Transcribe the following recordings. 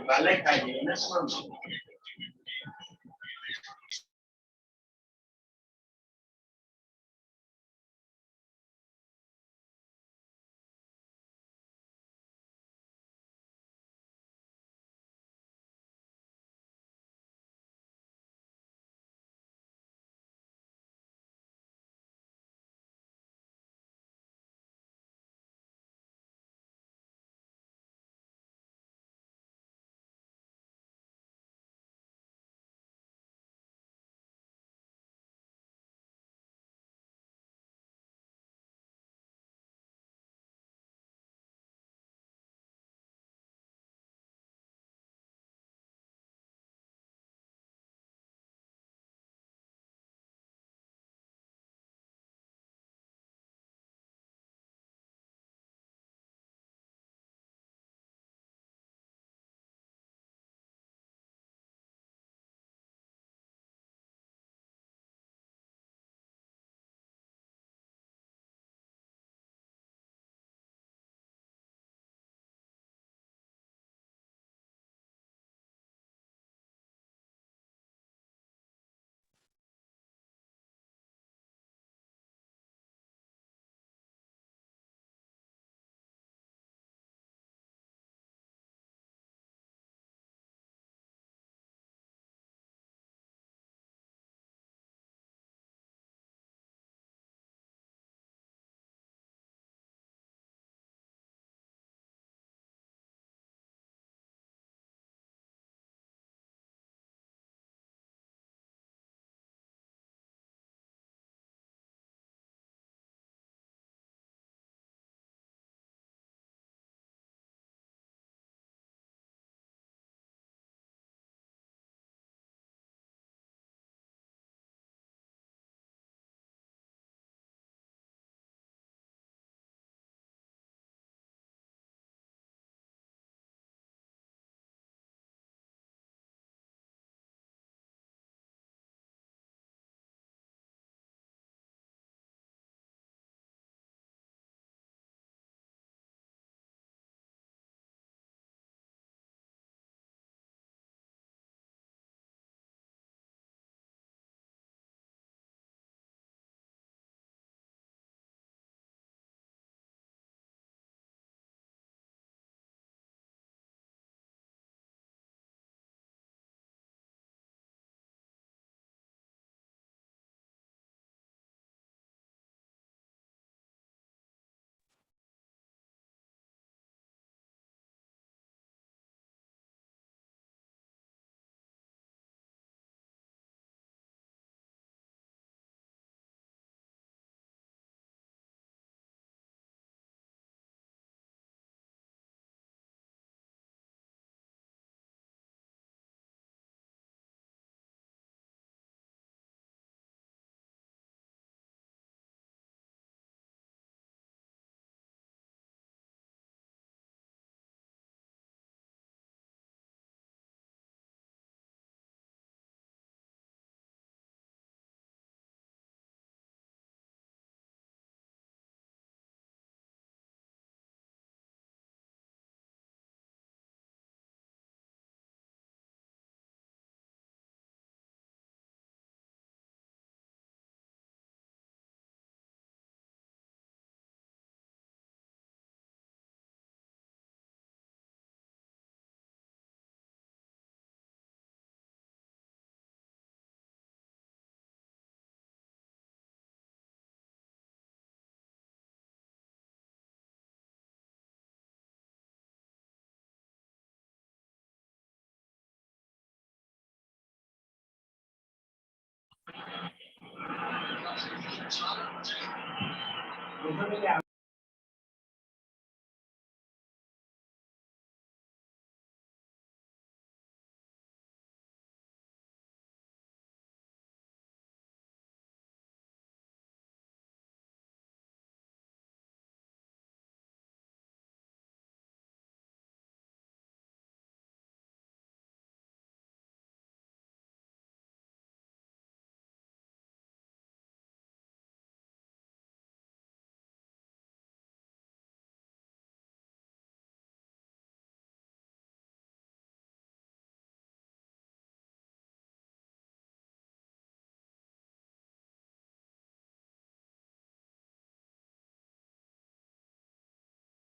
Balik kayak gini semua.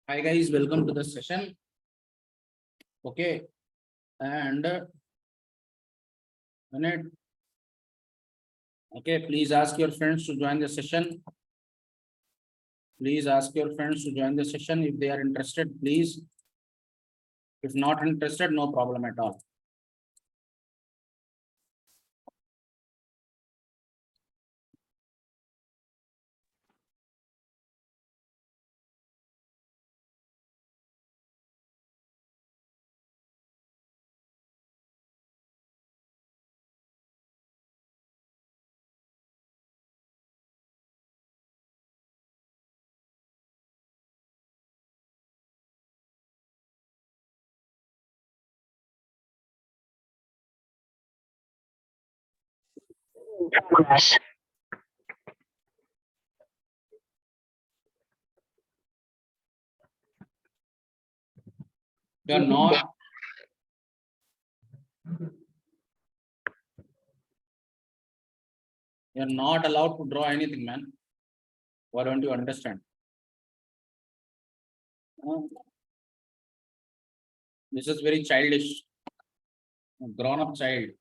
Hi guys, welcome to the session. Okay, and minute. Okay, please ask your friends to join the session. Please ask your friends to join the session if they are interested, please. If not interested, no problem at all. Progress. You're not. You're not allowed to draw anything, man. Why don't you understand? This is very childish. Grown-up child.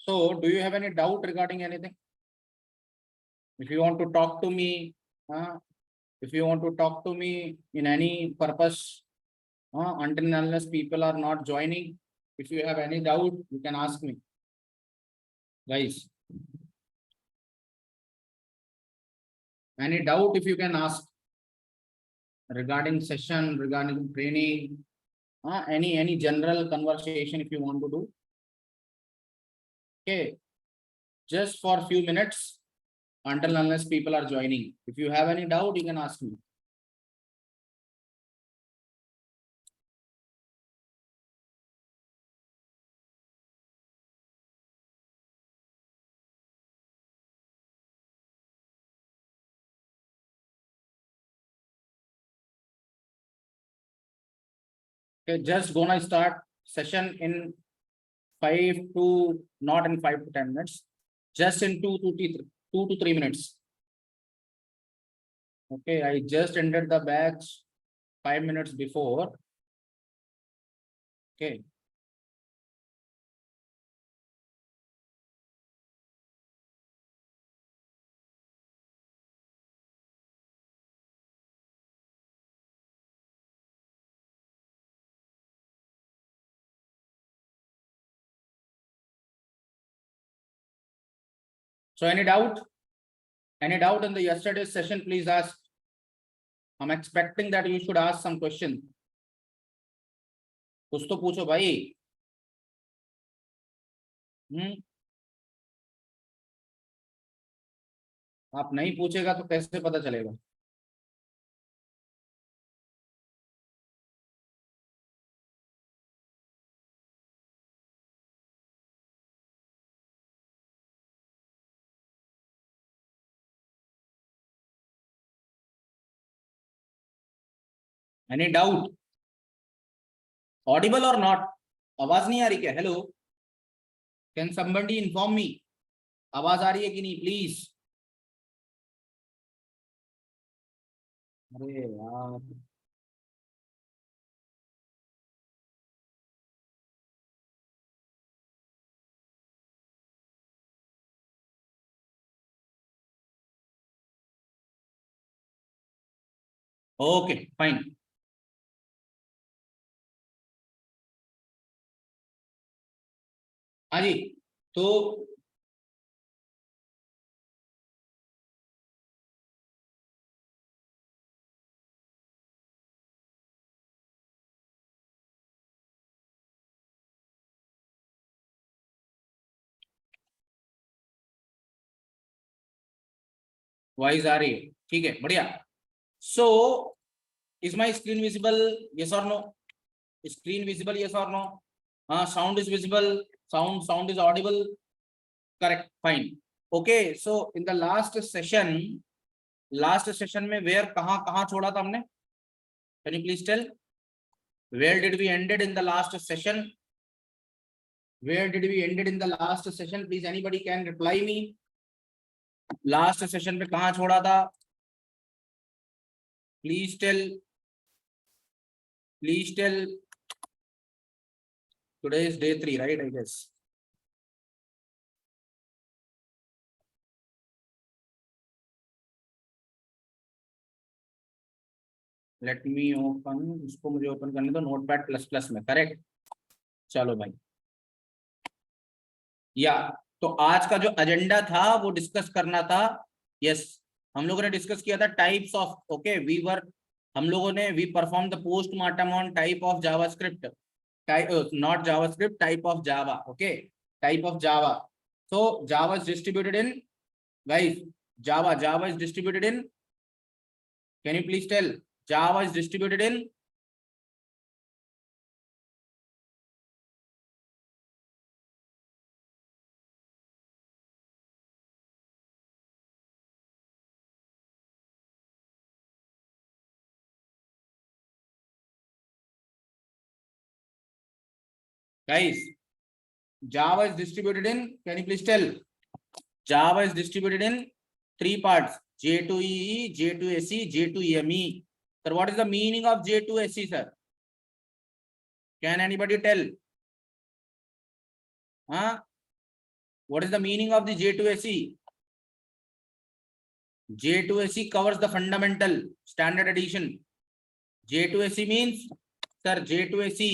So, do you have any doubt regarding anything? If you want to talk to me, if you want to talk to me in any purpose, until and unless people are not joining, if you have any doubt, you can ask me. Guys, any doubt if you can ask regarding session, regarding training, any general conversation if you want to do. Okay, just for a few minutes until unless people are joining. If you have any doubt, you can ask me. Okay, just gonna start session in 5 to not in 5 to 10 minutes, just in 2 to 3 minutes. Okay, I just ended the batch 5 minutes before. Okay. So any doubt? Any doubt in the yesterday's session, please ask. I'm expecting that you should ask some question. कुछ तो पूछो भाई. आप नहीं पूछेगा तो कैसे पता चलेगा? Any doubt? Audible or not? आवाज नहीं आ रही क्या? Hello, can somebody inform me? आवाज आ रही है कि नहीं प्लीज? अरे यार, ओके फाइन. हाँ जी, तो वॉइस आ रही है, ठीक है, बढ़िया. So is my screen visible? Yes और no? Screen visible, yes or no? Sound is visible, sound is audible, correct, fine. Okay, so in the last session में where कहाँ छोड़ा था हमने? Can you please tell where did we ended in the last session? Where did we ended in the last session? Please anybody can reply me. Last session में कहाँ छोड़ा था? Please tell. Today is day 3, right? I guess. Let me open. इसको मुझे open करने दो notepad plus में. Correct. चलो भाई, या तो आज का जो एजेंडा था वो डिस्कस करना था. यस, हम लोगों ने डिस्कस किया था टाइप्स ऑफ. ओके, हम लोगों ने we perform the postmortem on type of JavaScript. Not JavaScript, type of Java. Okay, type of Java. So Java is distributed in, guys, Java is distributed in, can you please tell? Java is distributed in, guys, Java is distributed in, can you please tell? Java is distributed in 3 parts: J2EE, J2SE, J2EME. Sir, what is the meaning of J2SE, sir? Can anybody tell? What is the meaning of the J2SE? J2SE covers the fundamental standard edition. J2SE means, sir, J2SE,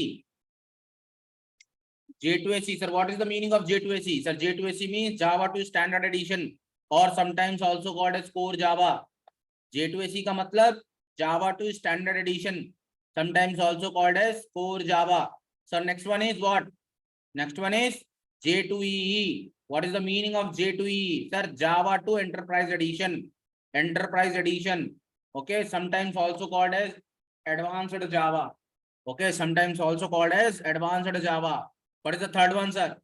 sir, what is the meaning of J2SE? Sir, J2SE means Java 2 standard edition, or sometimes also called as core Java. J2SE का मतलब Java 2 standard edition, sometimes also called as core Java. So next one is what? Next one is J2EE. What is the meaning of J2EE? Sir, Java 2 enterprise edition. Okay, sometimes also called as advanced Java. Okay, sometimes also called as advanced Java. What is the third one, sir?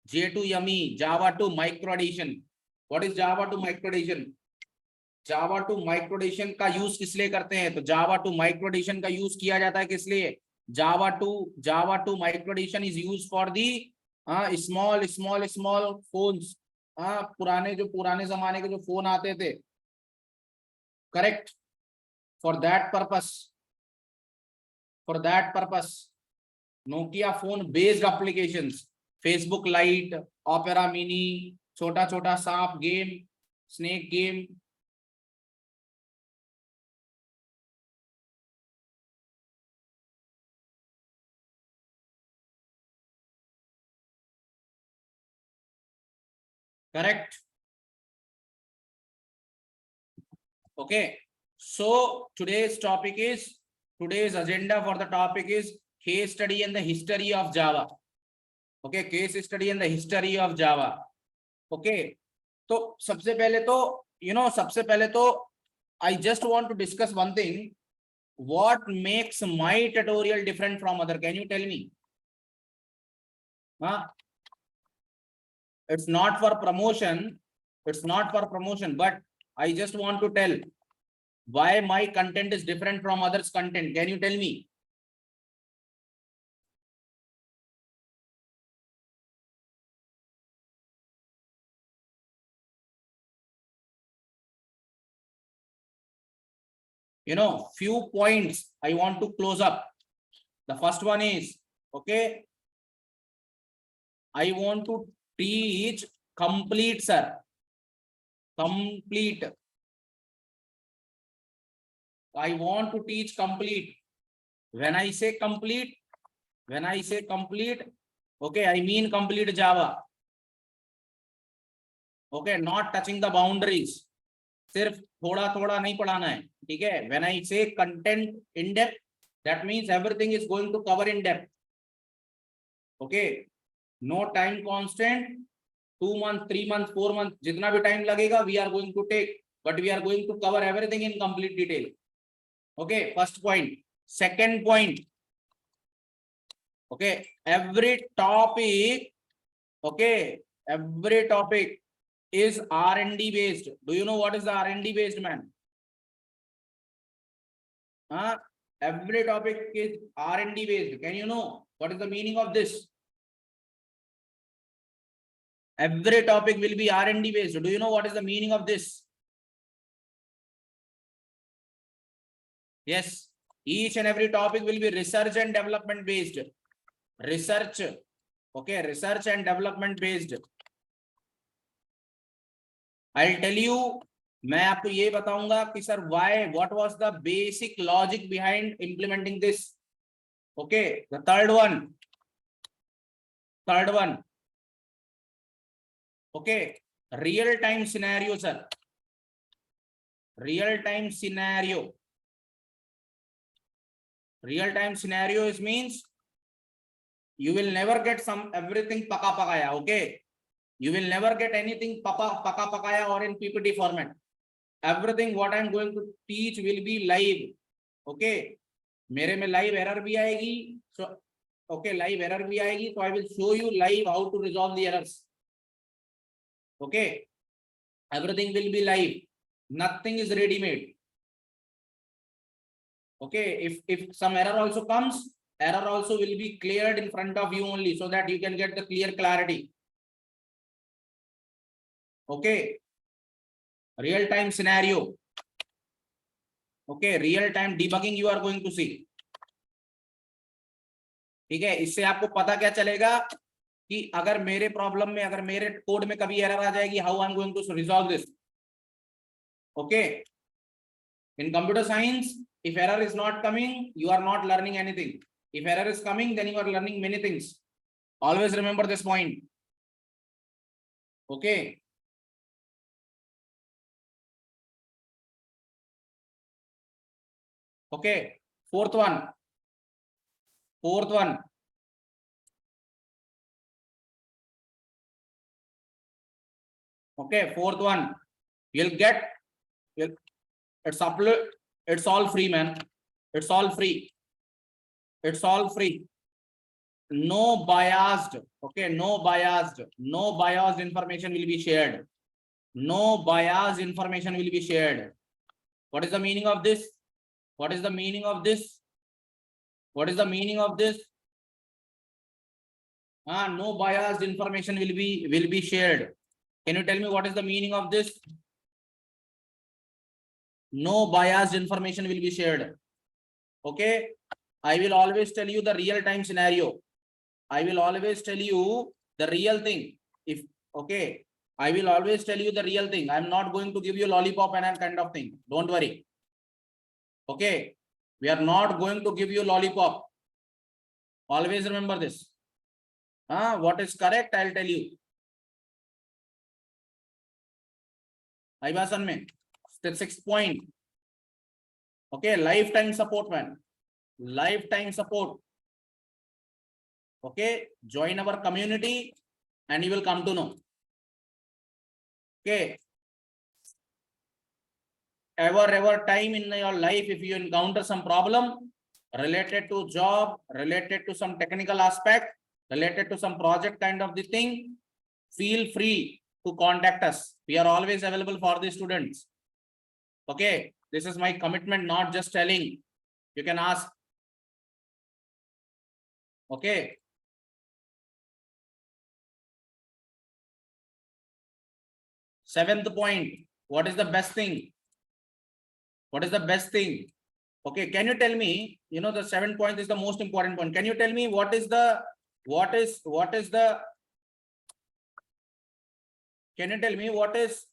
J2ME, Java 2 micro edition. What is Java 2 micro edition? Java 2 micro edition का use किस लिए करते हैं? तो Java 2 micro edition का use किया जाता है किस लिए? Java 2 micro edition is used for the small phones. पुराने जमाने के जो फोन आते थे, correct. For that purpose, Nokia phone based applications, Facebook Lite, Opera Mini, छोटा सांप game, snake game, correct. Okay, so today's agenda for the topic is case study and the history of Java. Okay, case study and the history of Java. Okay, तो सबसे पहले तो I just want to discuss one thing. What makes my tutorial different from other? Can you tell me? It's not for promotion, but I just want to tell. why my content is different from others' content? Can you tell me? You know, few points I want to close up. The first one is, okay, I want to teach complete, sir. Complete. I want to teach complete. When I say complete, okay, I mean complete Java. Okay, not touching the boundaries. सिर्फ थोड़ा थोड़ा नहीं पढ़ाना है, ठीक है? When I say content in depth, that means everything is going to cover in depth. Okay, no time constant. 2 months, 3 months, 4 months, जितना भी time लगेगा, we are going to take, but we are going to cover everything in complete detail. Okay, first point. Second point. Okay, every topic. Okay, every topic is R&D based. Do you know what is the R&D based, man? Every topic is R&D based. Can you know what is the meaning of this? Every topic will be R&D based. Do you know what is the meaning of this? Yes, each and every topic will be research and development based. Research, okay, research and development based. I'll tell you, मैं आपको ये बताऊंगा कि sir why, what was the basic logic behind implementing this. Okay, the third one. Okay, real time scenario, sir. Real time scenario. Real time scenario is means you will never get everything paka pakaya. Okay, you will never get anything paka pakaya or in PPT format. Everything what I'm going to teach will be live. Okay, मेरे में live error भी आएगी. So okay, live error भी आएगी. So I will show you live how to resolve the errors. Okay, everything will be live. Nothing is ready made. Okay, if some error also comes, error also will be cleared in front of you only, so that you can get the clear clarity. Okay, real time scenario. Okay, real time debugging you are going to see. ठीक है, इससे आपको पता क्या चलेगा कि अगर मेरे प्रॉब्लम में, अगर मेरे कोड में कभी एरर आ जाएगी, how I am going to resolve this. Okay, in computer science, if error is not coming, you are not learning anything. If error is coming, then you are learning many things. Always remember this point. Okay, okay, fourth one. Okay, fourth one, you'll get, it's upload, it's all free, man. It's all free. No biased. Okay, no biased information will be shared. No biased information will be shared. What is the meaning of this? No biased information will be shared. Can you tell me what is the meaning of this? No biased information will be shared. Okay, I will always tell you the real time scenario. I will always tell you the real thing. Okay, I will always tell you the real thing. I'm not going to give you lollipop and kind of thing. Don't worry. Okay, we are not going to give you lollipop. Always remember this. What is correct, I'll tell you. Ivasan mein, 6th point. Okay, lifetime support, man. Lifetime support. Okay, join our community and you will come to know. Okay, ever time in your life, if you encounter some problem related to job, related to some technical aspect, related to some project kind of the thing, feel free to contact us. We are always available for the students. Okay, This is my commitment, not just telling. You can ask. Okay. Seventh point. What is the best thing? What is the best thing? Okay, can you tell me, you know, the 7th point is the most important point. Can you tell me what is the can you tell me what is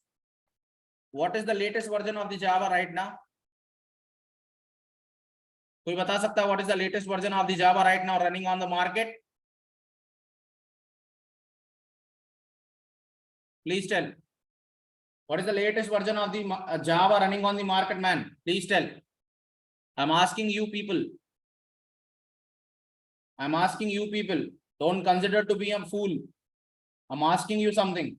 the latest version of the Java right now? कोई बता सकता है what is the latest version of the Java right now running on the market? Please tell. What is the latest version of the Java running on the market, man? Please tell. I'm asking you people. I'm asking you people. Don't consider to be a fool. I'm asking you something.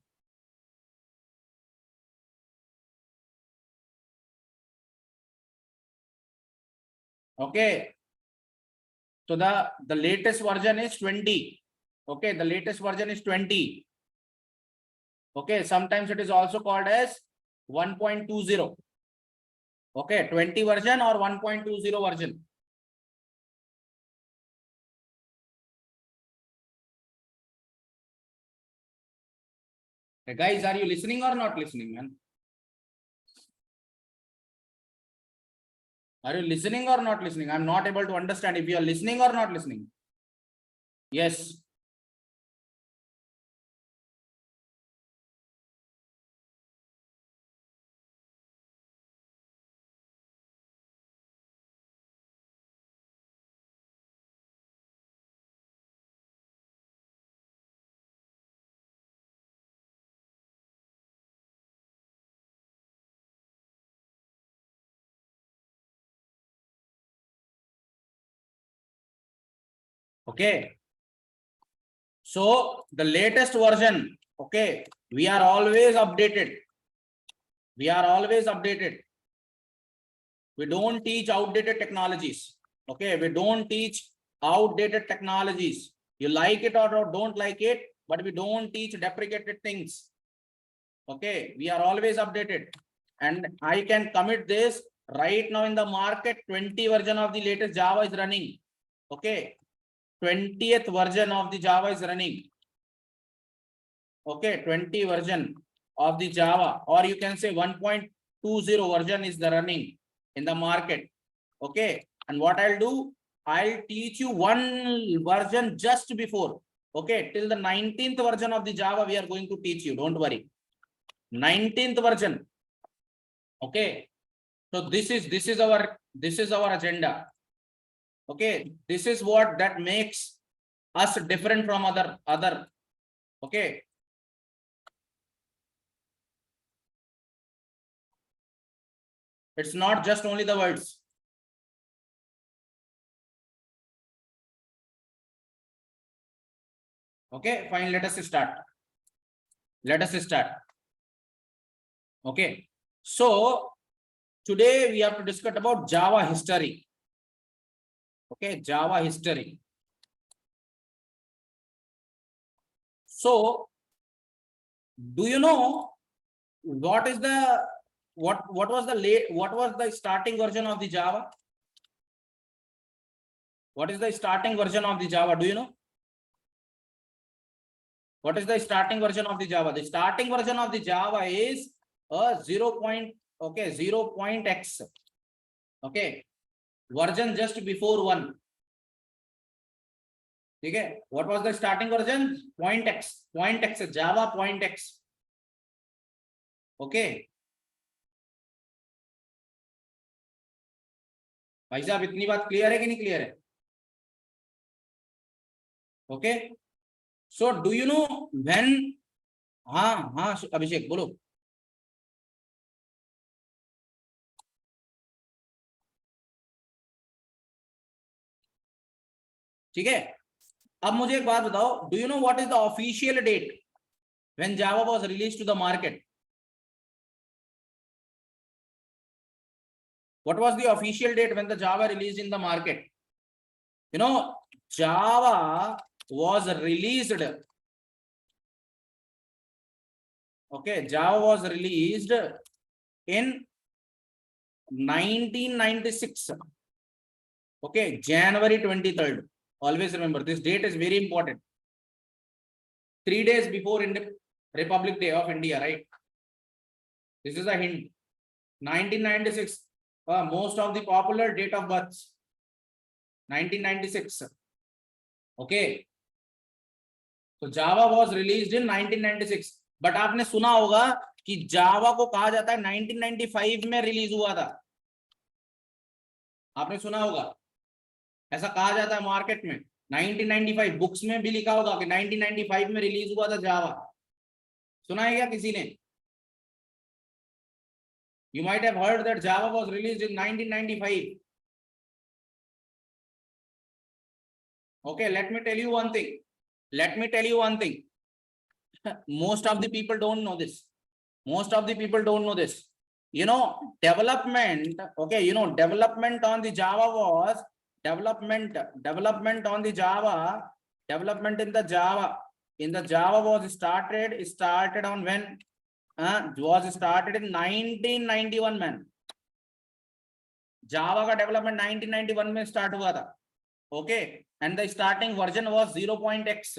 Okay. So the latest version is 20. Okay, the latest version is 20. Okay, sometimes it is also called as 1.20. Okay, 20 version or 1.20 version. Hey guys, are you listening or not listening, man? Are you listening or not listening? I'm not able to understand if you are listening or not listening. Yes. Okay. So the latest version, okay, we are always updated. We are always updated. We don't teach outdated technologies. Okay, we don't teach outdated technologies. You like it or don't like it, but we don't teach deprecated things. Okay, we are always updated. And I can commit this right now in the market. 20 version of the latest Java is running. Okay, 20th version of the Java is running. Okay, 20 version of the Java, or you can say 1.20 version is the running in the market. Okay, and what I'll do, I'll teach you one version just before. Okay, till the 19th version of the Java we are going to teach you, don't worry. 19th version. Okay, so this is our agenda. Okay, this is what that makes us different from other. Okay, it's not just only the words. Okay, fine, let us start. Okay, so today we have to discuss about Java history. Okay, Java history. So do you know what is the what was the starting version of the Java? What is the starting version of the Java? Do you know? What is the starting version of the Java? The starting version of the Java is a 0.x. Okay, version just before 1. Okay, what was the starting version? .x, Java .x. Okay, भाई साहब इतनी बात clear है कि नहीं clear है? Okay, so do you know when? हाँ अभिषेक बोलो. ठीक है, अब मुझे एक बात बताओ, do you know what is the official date when Java was released to the market? What was the official date when the Java released in the market? You know, Java was released. Okay, Java was released in 1996. Okay, January 23rd. Always remember this date is very important. 3 days before Republic Day of India, right? This is a hint. 1996. Most of the popular date of birth. 1996. Okay. So Java was released in 1996. But आपने सुना होगा कि जावा को कहा जाता है 1995 में release हुआ था. आपने सुना होगा, ऐसा कहा जाता है मार्केट में. 1995 बुक्स में भी लिखा होगा कि 1995 में रिलीज हुआ था जावा. सुना है क्या किसी ने? You might have heard that Java was released in 1995. Okay, let me tell you one thing. Let me tell you one thing. Most of the people don't know this. Most of the people don't know this. You know, development, okay, you know, development on the Java was development on the Java, development in the Java was started on when? Was started in 1991 man. Java का development 1991 में start हुआ था. Okay, and the starting version was 0.x.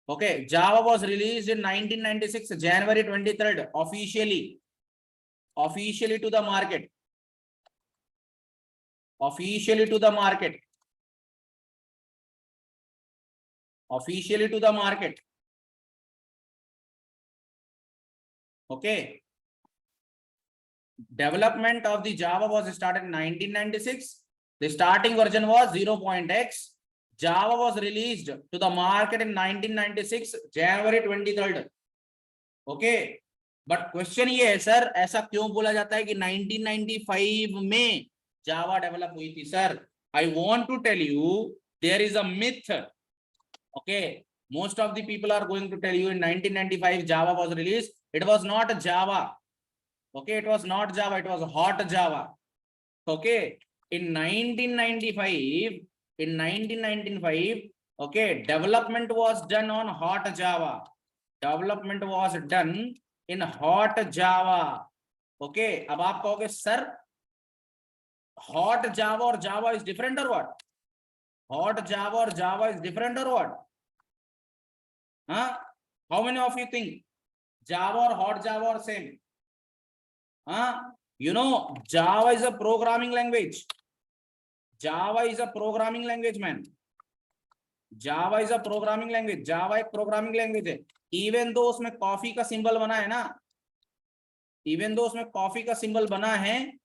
Okay, Java was released in 1996 January 23rd officially to the market. Officially to the market. Okay. Development of the Java was started in 1996. The starting version was 0.x. Java was released to the market in 1996 January 23rd. Okay. But question ये है sir, ऐसा क्यों बोला जाता है कि 1995 में Java develop हुई थी? Sir, I want to tell you there is a myth. Okay. Most of the people are going to tell you in 1995 Java was released. It was not Java. Okay, it was not Java, it was hot Java. Okay, in 1995, okay, development was done on hot Java. Development was done in hot Java. Okay, अब आप कहोगे sir hot Java और Java is different or what? Hot Java or Java is different or what? Huh? How many of you think Java or hot Java are same? You know, Java is a programming language. Java is a programming language, man. Java is a programming language. Java एक programming language है. Even though उसमें coffee का symbol बना है ना, even though उसमें coffee का symbol बना है,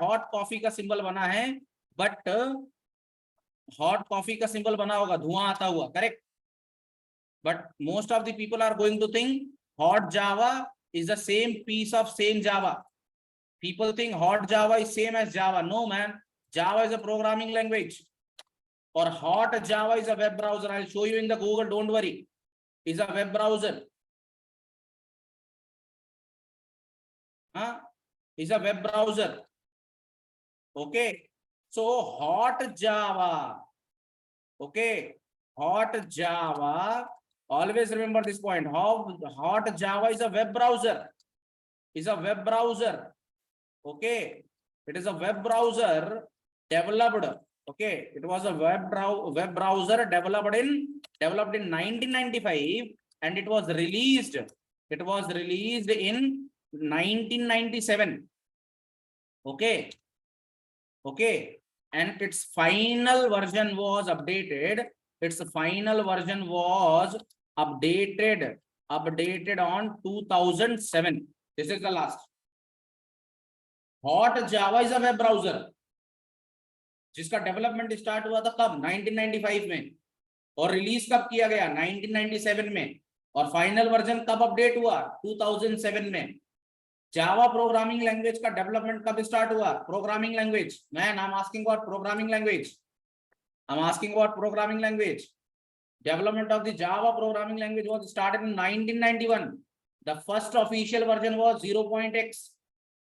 हॉट कॉफी का सिंबल बना है, बट हॉट कॉफी का सिंबल बना होगा धुआं आता हुआ, correct? But most of the people are going to think hot Java is the same piece of same Java. People think hot Java is same as Java. No, man. Java is a programming language. Or hot Java is a web browser. I'll show you in the Google. Don't worry. Is a web browser. Is a web browser. Okay. So hot Java. Okay. Hot Java. Always remember this point. How hot Java is a web browser. Is a web browser. Okay. It is a web browser developed. Okay. It was a web browser developed in 1995 and it was released. It was released in 1997. Okay. Okay. And its final version was updated. Its final version was updated on 2007. This is the last. Hot Java is a web browser जिसका development start हुआ था कब? 1995 में, और release कब किया गया? 1997 में, और फाइनल वर्जन कब अपडेट हुआ? 2007 में. जावा प्रोग्रामिंग लैंग्वेज का डेवलपमेंट कब स्टार्ट हुआ? Programming language. Man, I am asking about programming language. I'm asking about programming language. Development of the Java programming language was started in 1991. The first official version was 0.x.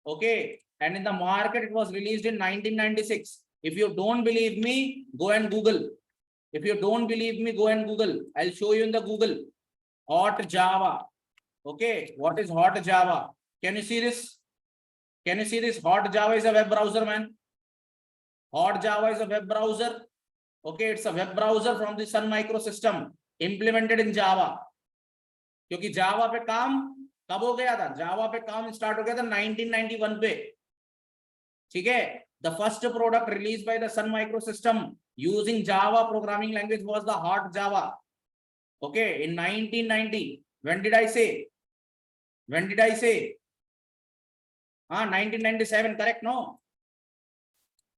Okay. And in the market, it was released in 1996. If you don't believe me, go and Google. If you don't believe me, go and Google. I'll show you in the Google. Hot Java. Okay. What is hot Java? Can you see this? Can you see this? Hot Java is a web browser, man. Hot Java is a web browser. Okay, it's a web browser from the Sun Microsystem implemented in Java. क्योंकि Java पे काम कब हो गया था? Java पे काम start हो गया था 1991 पे. ठीक है? The first product released by the Sun Microsystem using Java programming language was the Hot Java. Okay, in 1990. When did I say? When did I say? 1997, correct? No.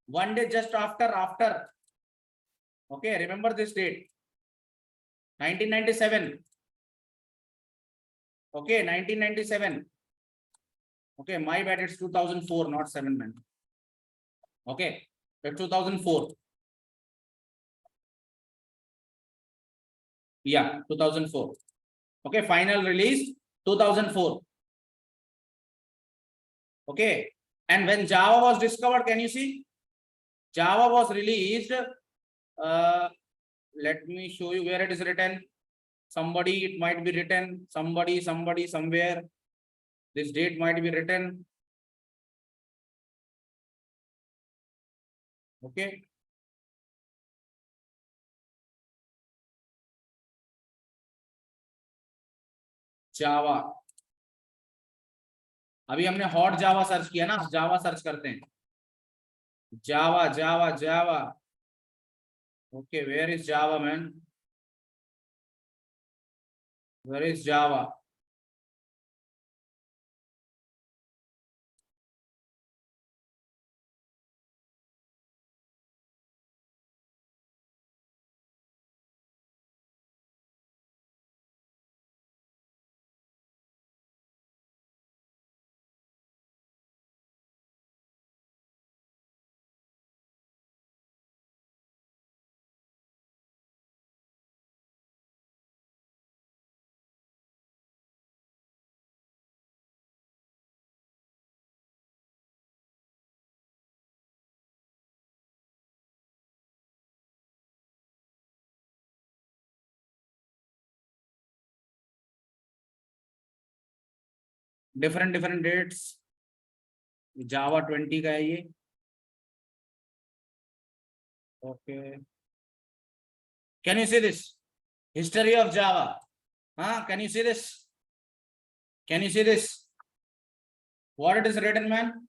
One day just after. Okay, remember this date. 1997. Okay, 1997. Okay, my bad, it's 2004, not 7, man. Okay, it's 2004. Yeah, 2004. Okay, final release 2004. Okay, and when Java was discovered, can you see? Java was released. Let me show you where it is written. Somebody, it might be written. Somebody, somewhere. This date might be written. Okay. Java. अभी हमने hot जावा search किया ना, जावा search करते हैं. Java. Okay, where is Java, man? Where is Java? Different dates. Java 20 का है ये. Okay. Can you see this? History of Java. Can you see this? Can you see this? What it is written, man?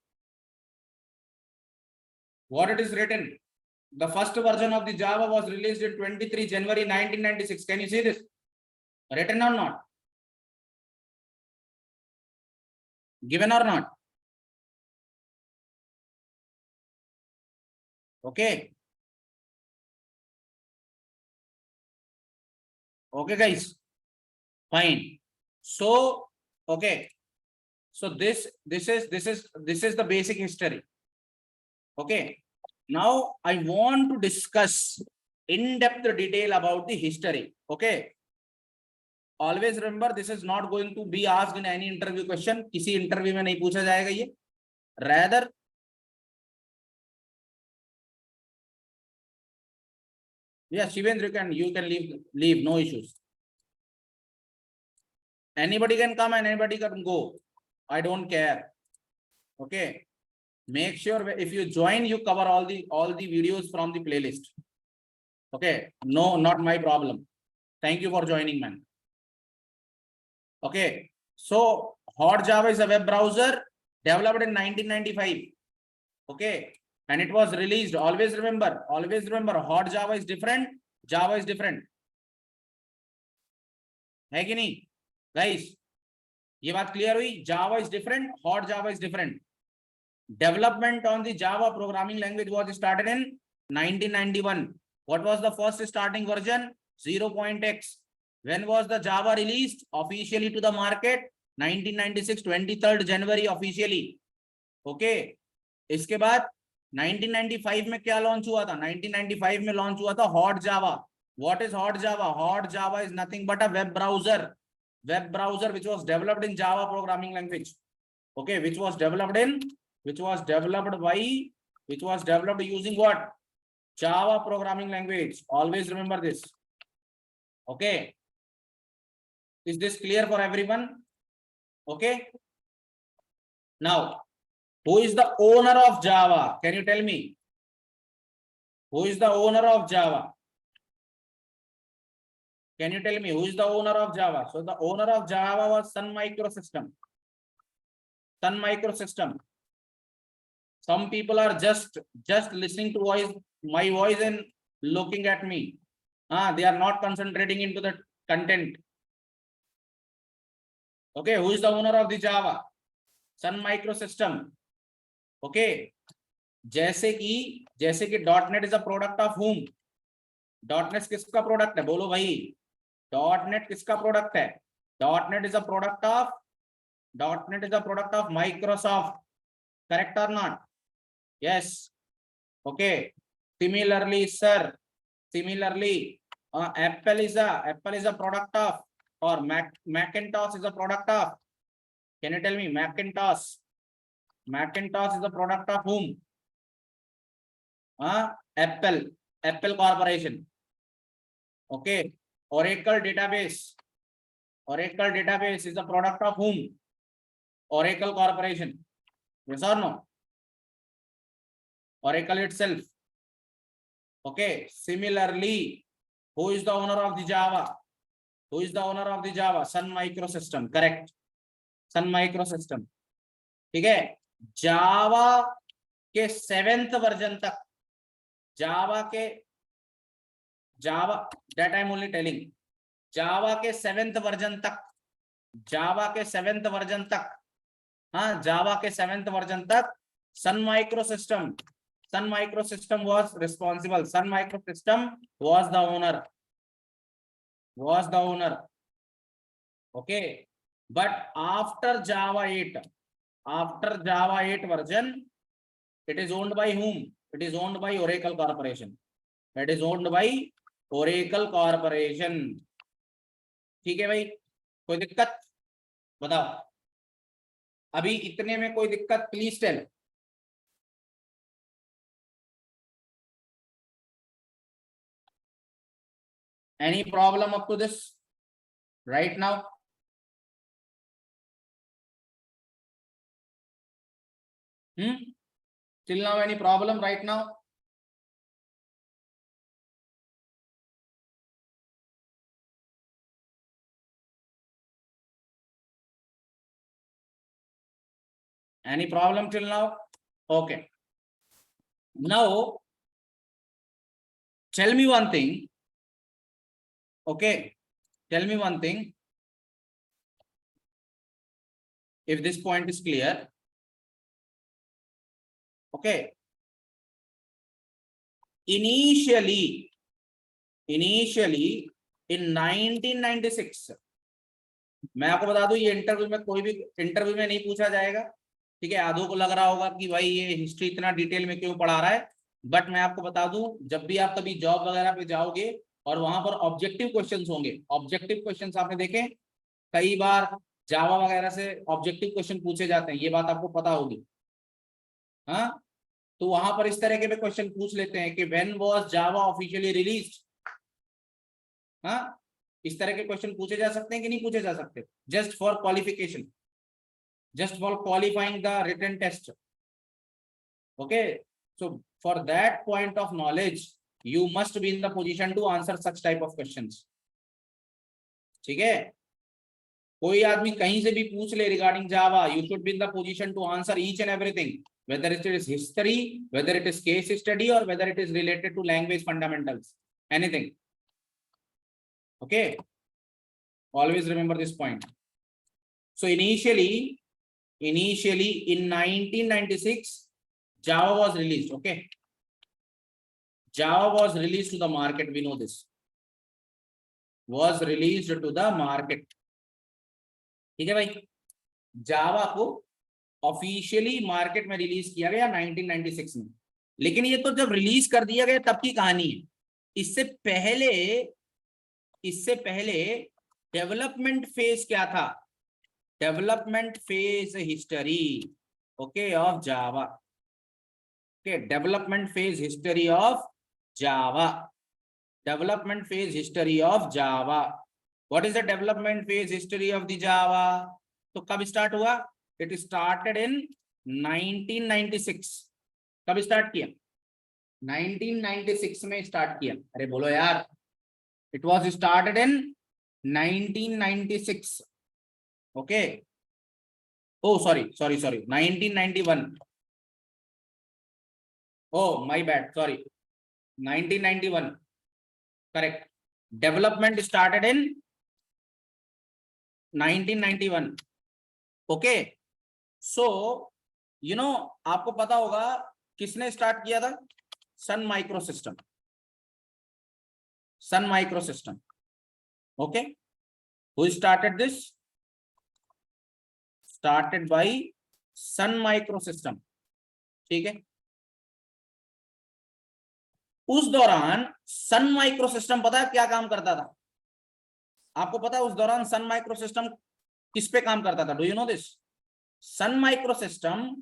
What it is written? The first version of the Java was released in 23 January 1996. Can you see this? Written or not? Given or not? Okay. Okay, guys. Fine. So, okay. So this is the basic history. Okay. Now I want to discuss in-depth detail about the history. Okay. Always remember, this is not going to be asked in any interview question. किसी interview में नहीं पूछा जाएगा ये. Rather, yeah, Shivendra, you can leave, no issues. Anybody can come and anybody can go. I don't care. Okay. Make sure if you join, you cover all the videos from the playlist. Okay. No, not my problem. Thank you for joining, man. Okay. So Hot Java is a web browser developed in 1995. Okay. And it was released. Always remember, Hot Java is different. Java is different. है कि नहीं? Guys, ये बात clear हुई? Java is different. Hot Java is different. Development on the Java programming language was started in 1991. What was the first starting version? 0.x. When was the Java released officially to the market? 1996, 23rd January officially. Okay. इसके बाद 1995 में क्या launch हुआ था? 1995 में launch हुआ था Hot Java. What is Hot Java? Hot Java is nothing but a web browser. Web browser which was developed in Java programming language. Okay, which was developed using what? Java programming language. Always remember this. Okay. Is this clear for everyone? Okay. Now, who is the owner of Java? Can you tell me? Who is the owner of Java? Can you tell me who is the owner of Java? So the owner of Java was Sun Microsystem. Sun Microsystem. Some people are just listening to my voice and looking at me. They are not concentrating into the content. Okay, who is the owner of the Java? Sun Microsystem. Okay, जैसे कि .NET is a product of whom? .NET किसका product है? बोलो भाई, .NET किसका product है? .NET is a product of Microsoft. Correct or not? Yes. Okay. Similarly, sir. Similarly, Apple is a product of, or Macintosh is a product of. Can you tell me Macintosh? Macintosh is a product of whom? Apple Corporation. Okay. Oracle database is a product of whom? Oracle Corporation. Yes or no? Oracle itself. Okay. Similarly, who is the owner of the Java? Who is the owner of the Java? Sun Microsystem. Correct. Sun Microsystem. ठीक है. जावा के 7th version तक, जावा that I am only telling, जावा के 7th version तक, जावा के 7th version तक Sun Microsystem was responsible. Sun Microsystem was the owner. Okay. But after Java 8 version, it is owned by whom? It is owned by Oracle Corporation. It is owned by Oracle Corporation. ठीक है भाई, कोई दिक्कत बताओ? अभी इतने में कोई दिक्कत? Please tell. Any problem up to this right now? Till now, any problem right now? Any problem till now? Okay. Now, tell me one thing. Okay. Tell me one thing. If this point is clear. Okay. Initially in 1996, मैं आपको बता दूं, ये interview में कोई भी interview में नहीं पूछा जाएगा. ठीक है. आधों को लग रहा होगा कि भाई ये हिस्ट्री इतना डिटेल में क्यों पढ़ा रहा है, बट मैं आपको बता दूं, जब भी आप कभी जॉब वगैरह पे जाओगे और वहां पर ऑब्जेक्टिव क्वेश्चंस होंगे, ऑब्जेक्टिव क्वेश्चंस आपने देखे कई बार जावा वगैरह से ऑब्जेक्टिव क्वेश्चन पूछे जाते हैं, ये बात आपको पता होगी. हाँ, तो वहां पर इस तरह के भी क्वेश्चन पूछ लेते हैं कि when was Java officially released. हाँ, इस तरह के क्वेश्चन पूछे जा सकते हैं कि नहीं पूछे जा सकते? Just for qualification, just for qualifying the written test. Okay, so for that point of knowledge, you must be in the position to answer such type of questions. ठीक है. कोई आदमी कहीं से भी पूछ ले regarding Java, you should be in the position to answer each and everything, whether it is history, whether it is case study, or whether it is related to language fundamentals, anything. Okay, always remember this point. So initially in 1996, Java was released. Okay, Java was released to the market. We know this. Was released to the market. ठीक है भाई, जावा को officially market में release किया गया 1996 में. लेकिन ये तो जब रिलीज कर दिया गया तब की कहानी है. इससे पहले डेवलपमेंट फेज क्या था? Development phase history, okay, of Java. Okay, development phase history of Java. Development phase history of Java. What is the development phase history of the Java? तो कब स्टार्ट हुआ? It started in 1996। कब start किया? 1996 में start किया। अरे बोलो यार, it was started in 1996। Okay, oh sorry 1991। oh my bad, sorry, 1991, correct। development started in 1991। okay, so you know, आपको पता होगा किसने स्टार्ट किया था? Sun micro system. Sun micro system, okay. Who started this? Started by Sun micro system, ठीक है। उस दौरान सन माइक्रो सिस्टम पता है क्या काम करता था? आपको पता है उस दौरान सन माइक्रो सिस्टम किस पे काम करता था? Do you know this? Sun micro system,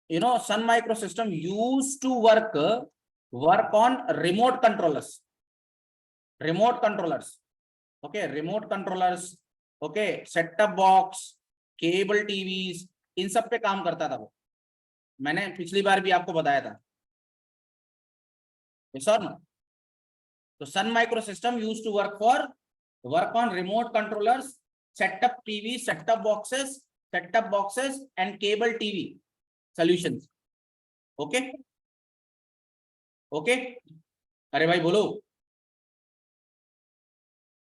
you know, Sun Microsystem used to work on remote controllers, okay, remote controllers, okay, set top box, cable TVs, इन सब पे काम करता था वो। मैंने पिछली बार भी आपको बताया था, सर ना। तो Sun Microsystem used to work on remote controllers, set top TV, set top boxes and cable TV solutions, okay okay. अरे भाई बोलो,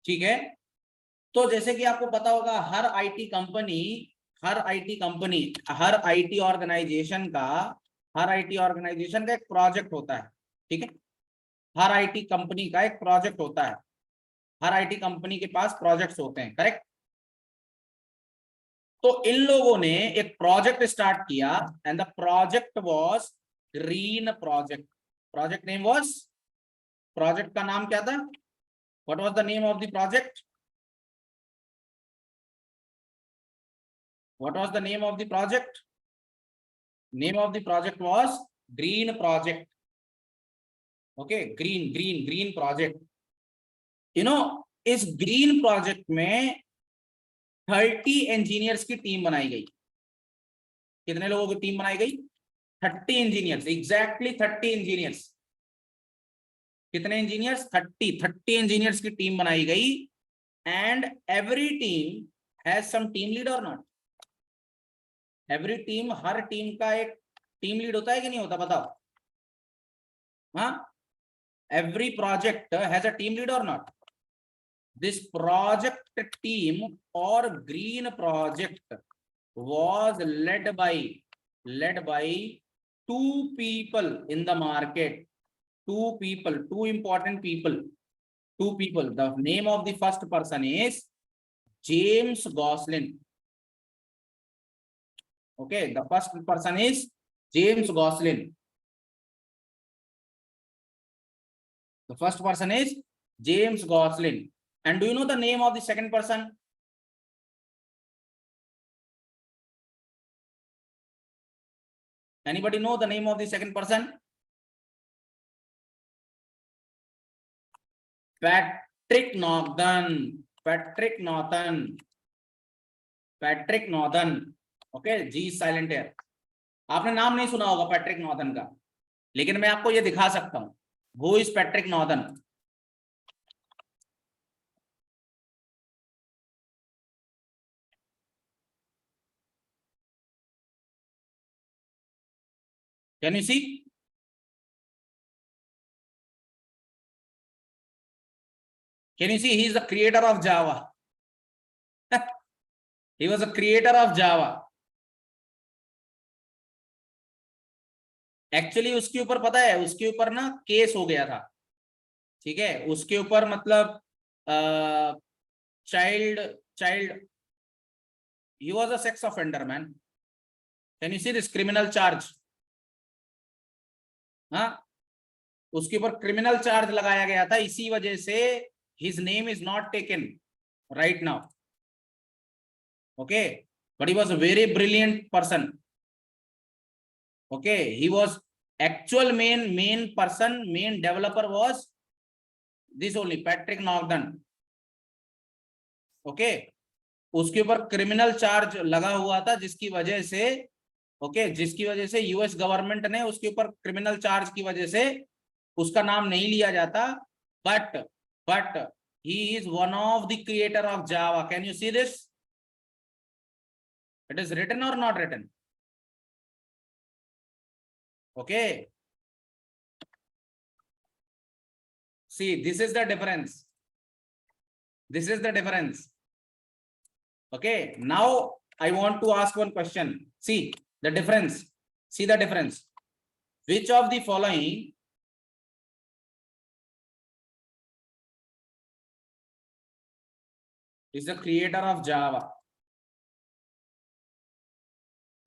ठीक है। तो जैसे कि आपको पता होगा हर आईटी कंपनी, हर आईटी ऑर्गेनाइजेशन का एक प्रोजेक्ट होता है, ठीक है। हर आईटी कंपनी का एक प्रोजेक्ट होता है, हर आईटी कंपनी के पास प्रोजेक्ट्स होते हैं, करेक्ट। तो इन लोगों ने एक प्रोजेक्ट स्टार्ट किया and the project was green project. Project name was, project का नाम क्या था? What was the name of the project? What was the name of the project? Name of the project was green project, okay. Green project. You know, इस green project में 30 engineers की team बनाई गई। कितने लोगों की टीम बनाई गई? 30 इंजीनियर्स, एग्जैक्टली 30 इंजीनियर्स। कितने इंजीनियर्स? 30 इंजीनियर्स की टीम बनाई गई। And every team has some team lead और नॉट? एवरी टीम, हर टीम का एक टीम लीड होता है कि नहीं होता? बताओ। हाँ, every project has a team lead और not? This project team or green project was led by two people in the market. Two important people. The name of the first person is James Gosling. Okay, the first person is James Gosling. The first person is James Gosling. And do you know the name of the second person? Anybody know the name of the second person? Patrick Norton. Okay, G is silent here. आपने नाम नहीं सुना होगा Patrick Norton का, लेकिन मैं आपको ये दिखा सकता हूं। Who is Patrick Norton? Can you see? Can you see? He is the creator of Java. He was a creator of Java. Actually उसके ऊपर पता है, उसके ऊपर ना केस हो गया था, ठीक है। उसके ऊपर मतलब child he was a sex offender, man. Can you see this criminal charge? हाँ, उसके ऊपर क्रिमिनल चार्ज लगाया गया था, इसी वजह से his name is not taken right now, okay, but he was a very brilliant person, okay. He was actual main developer was this only Patrick Norton, okay. उसके ऊपर क्रिमिनल चार्ज लगा हुआ था, जिसकी वजह से जिसकी वजह से यूएस गवर्नमेंट ने उसके ऊपर क्रिमिनल चार्ज की वजह से उसका नाम नहीं लिया जाता, but he is one of the creator of Java. Can you see this? It is written or not written? Okay. See, this is the difference. This is the difference. Okay. Now I want to ask one question. See the difference. See the difference. Which of the following is the creator of Java?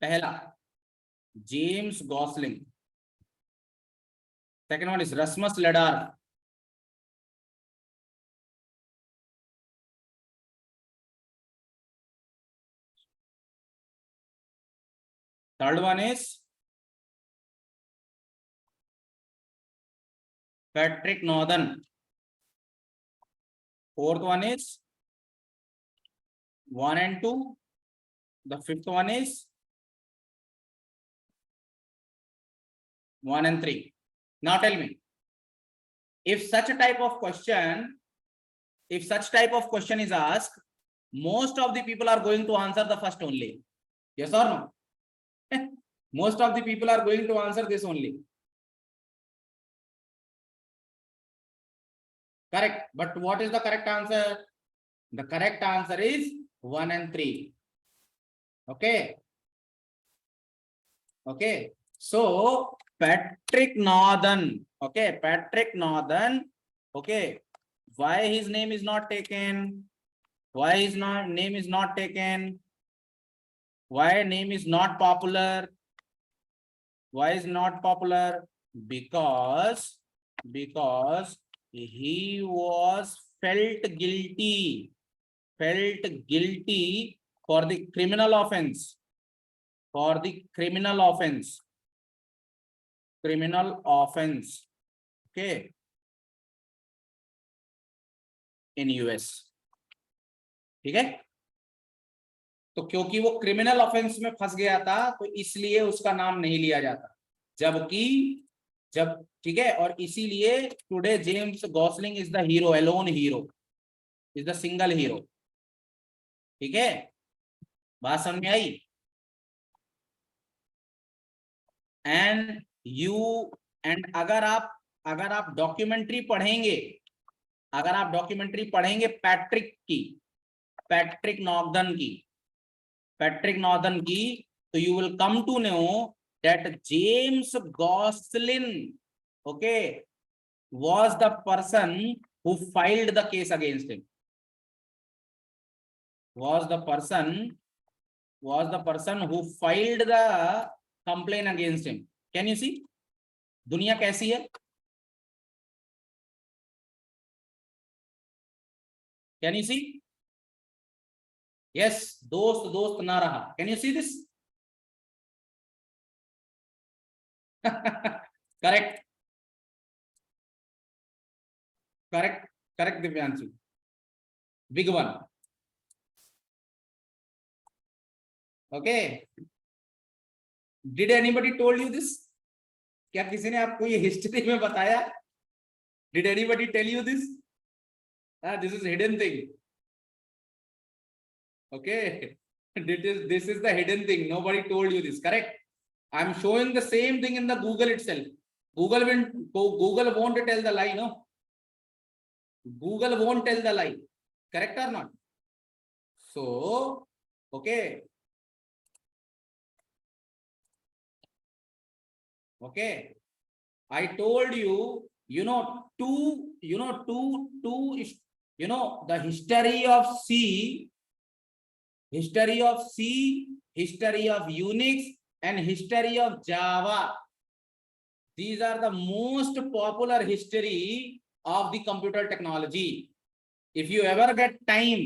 Pehla, James Gosling. Second one is Rasmus Ledar. Third one is Patrick Northern. Fourth one is 1 and 2. The fifth one is 1 and 3. Now tell me, if such a type of question is asked, most of the people are going to answer the first only. Yes or no? Most of the people are going to answer this only. Correct. But what is the correct answer? The correct answer is 1 and 3. Okay. Okay. So Patrick Northern. Okay. Patrick Northern. Okay. Why his name is not taken? Why his name is not taken? Why name is not popular? Why is not popular? Because he was felt guilty for the criminal offense. Criminal offense. Okay. In US. ठीक है? तो क्योंकि वो criminal offence में फंस गया था, तो इसलिए उसका नाम नहीं लिया जाता, ठीक है। और इसीलिए today James Gosling is the hero, alone hero, is the single hero. ठीक है, बात समझ में आई? एंड अगर आप डॉक्यूमेंट्री पढ़ेंगे, पैट्रिक नॉर्दन की, तो you will come to know that James Gosling, okay, was the person who filed the case against him. Was the person who filed the complaint against him. Can you see? दुनिया कैसी है? Can you see? Yes, दोस्त ना रहा. Can you see this? Correct. Divyanshu. Big one. Okay. Did anybody told you this? क्या किसी ने आपको ये हिस्ट्री में बताया? Did anybody tell you this? This is hidden thing. Okay. This is the hidden thing. Nobody told you this. Correct. I'm showing the same thing in the Google itself. Google won't tell the lie, no? Google won't tell the lie. Correct or not? So, okay. Okay. I told you, the history of C, history of Unix, and history of Java. These are the most popular history of the computer technology. If you ever get time,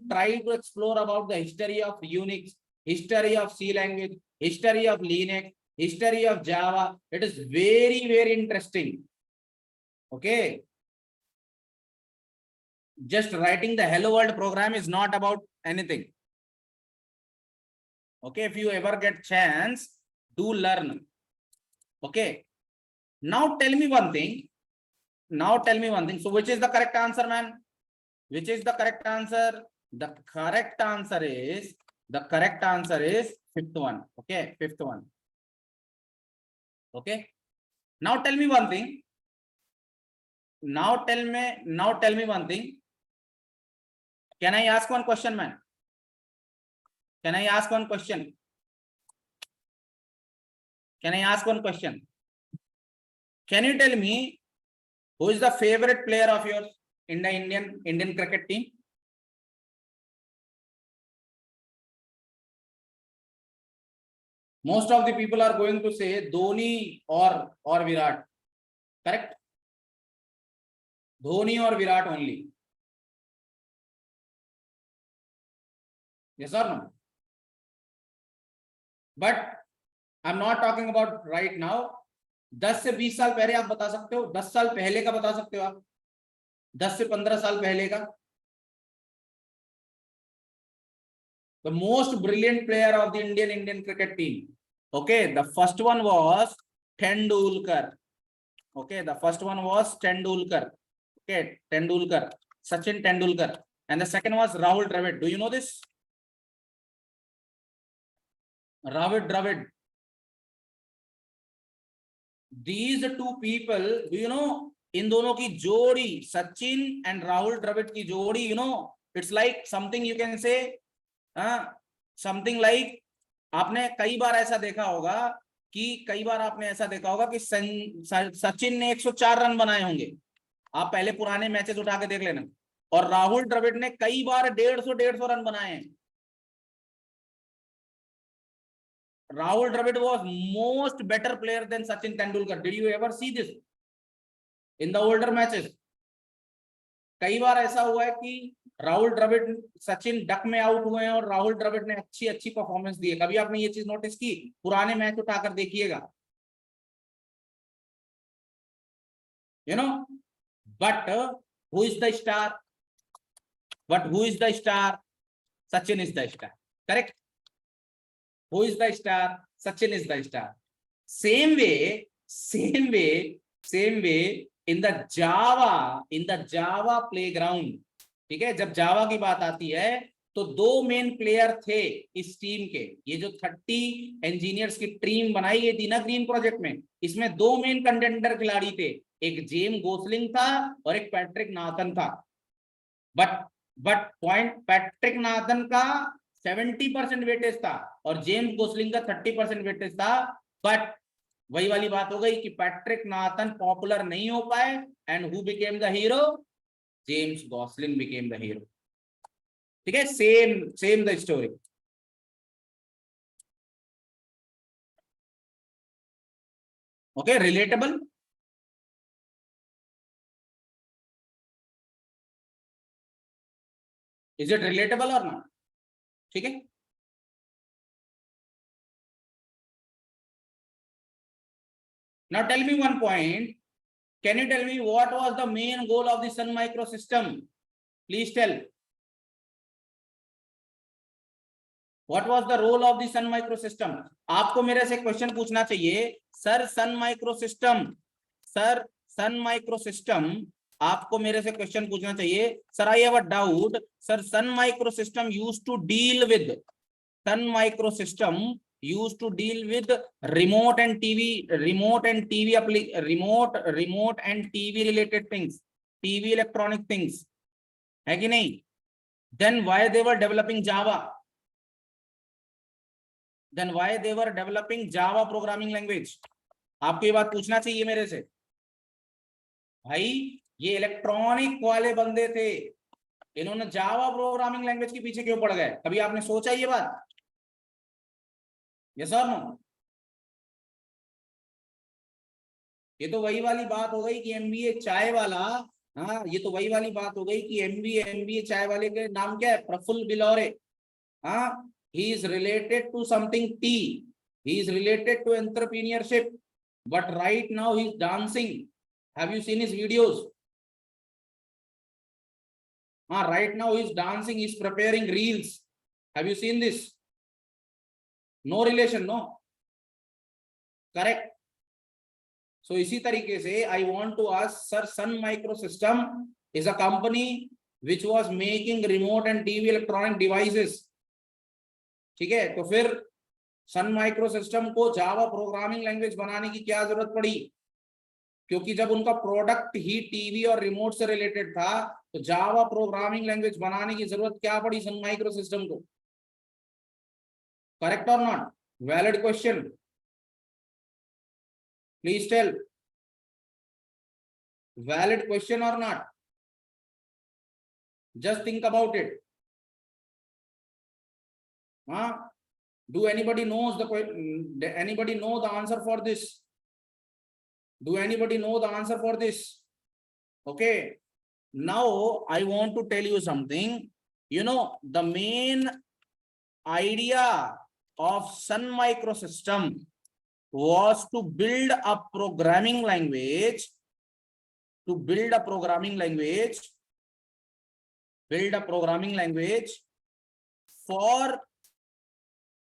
try to explore about the history of Unix, history of C language, history of Linux, history of Java. It is very, very interesting. Okay. just writing the hello world program is not about anything. Okay, if you ever get chance, do learn. Okay, now tell me one thing. So which is the correct answer, man? Which is the correct answer? The correct answer is fifth one. Okay, fifth one. Okay, now tell me one thing. Now tell me one thing. Can I ask one question, man? Can I ask one question? Can I ask one question? Can you tell me who is the favorite player of yours in the Indian cricket team? Most of the people are going to say Dhoni or Virat. Correct? Dhoni or Virat only. Yes or no? But I'm not talking about right now. 10 से 20 साल पहले आप बता सकते हो, 10 साल पहले का बता सकते हो आप, 10 से 15 साल पहले का. The most brilliant player of the Indian cricket team. Okay, the first one was Tendulkar. Okay, the first one was Tendulkar. Okay, Tendulkar, Sachin Tendulkar, and the second was Rahul Dravid. Do you know this? Rahul Dravid. These two people, do you know? इन दोनों की जोड़ी, Sachin and Rahul Dravid की जोड़ी, you know, it's like something you can say, something like, आपने कई बार ऐसा देखा होगा कि सचिन ने 104 रन बनाए होंगे. आप पहले पुराने मैचेस उठा के देख लेना. और राहुल द्रविड़ ने कई बार 150 रन बनाए हैं. Rahul Dravid was most better player than Sachin Tendulkar. Did you ever see this in the older matches? कई बार ऐसा हुआ है कि राहुल द्रविड़, सचिन डक में आउट हुए हैं और राहुल द्रविड़ ने अच्छी परफॉर्मेंस दी है. कभी आपने ये चीज नोटिस की? पुराने मैच उठाकर देखिएगा. You know, but who is the star? Sachin is the star. Correct? Who is the star? Sachin is the star. Same way in the Java playground. ठीक है, जब जावा की बात आती है तो दो मेन प्लेयर थे इस टीम के. ये जो 30 इंजीनियर्स की टीम बनाई गई थी ना ग्रीन प्रोजेक्ट में, इसमें दो मेन कंटेंडर खिलाड़ी थे. एक जेम गोसलिंग था और एक पैट्रिक नाथन था. बट पॉइंट, पैट्रिक नाथन का 70% वेटेज था और जेम्स गोसलिंग का 30% वेटेज था. बट वही वाली बात हो गई कि पैट्रिक नाथन पॉपुलर नहीं हो पाए. And who became the hero? James Gosling became the hero. ठीक है, same the story. Okay, relatable. Is it relatable और नॉट? ठीक है. Now tell me one point. Can you tell me what was the main goal of the Sun Microsystem? Please tell. What was the role of the Sun Microsystem? आपको मेरे से question पूछना चाहिए, sir Sun microsystem, आपको मेरे से question पूछना चाहिए, sir I have a doubt, sir Sun Microsystem used to deal with remote and TV related things, TV electronic things, है कि नहीं? Then why they were developing Java? Then why they were developing Java programming language? आपको ये बात पूछना चाहिए मेरे से. भाई ये इलेक्ट्रॉनिक वाले बंदे थे, इन्होंने जावा प्रोग्रामिंग लैंग्वेज के पीछे क्यों पड़ गए? कभी आपने सोचा ये बात? यस और नो? ये तो वही वाली बात हो गई कि एमबीए चाय वाला, हाँ, ये तो वही वाली बात हो गई कि एमबीए चाय वाले के नाम क्या है? प्रफुल्ल बिलोरे. हाँ, he is related to something T. He is related to entrepreneurship, but right now he is dancing. Have you seen his videos? Right now he is dancing, he is preparing reels. Have you seen this? No relation, no? Correct. So इसी तरीके से I want to ask sir, Sun Microsystem is a company which was making remote and TV electronic devices. ठीक है, तो फिर सन Microsystem को Java programming language बनाने की क्या जरूरत पड़ी? क्योंकि जब उनका प्रोडक्ट ही टीवी और रिमोट से रिलेटेड था, तो जावा प्रोग्रामिंग लैंग्वेज बनाने की जरूरत क्या पड़ी सन माइक्रोसिस्टम को? करेक्ट और not? Valid question, please tell. Valid question or not? Just think about it. Do anybody knows anybody know the answer for this? Do anybody know the answer for this? Okay. Now I want to tell you something. You know, the main idea of Sun Microsystem was to build a programming language. To build a programming language for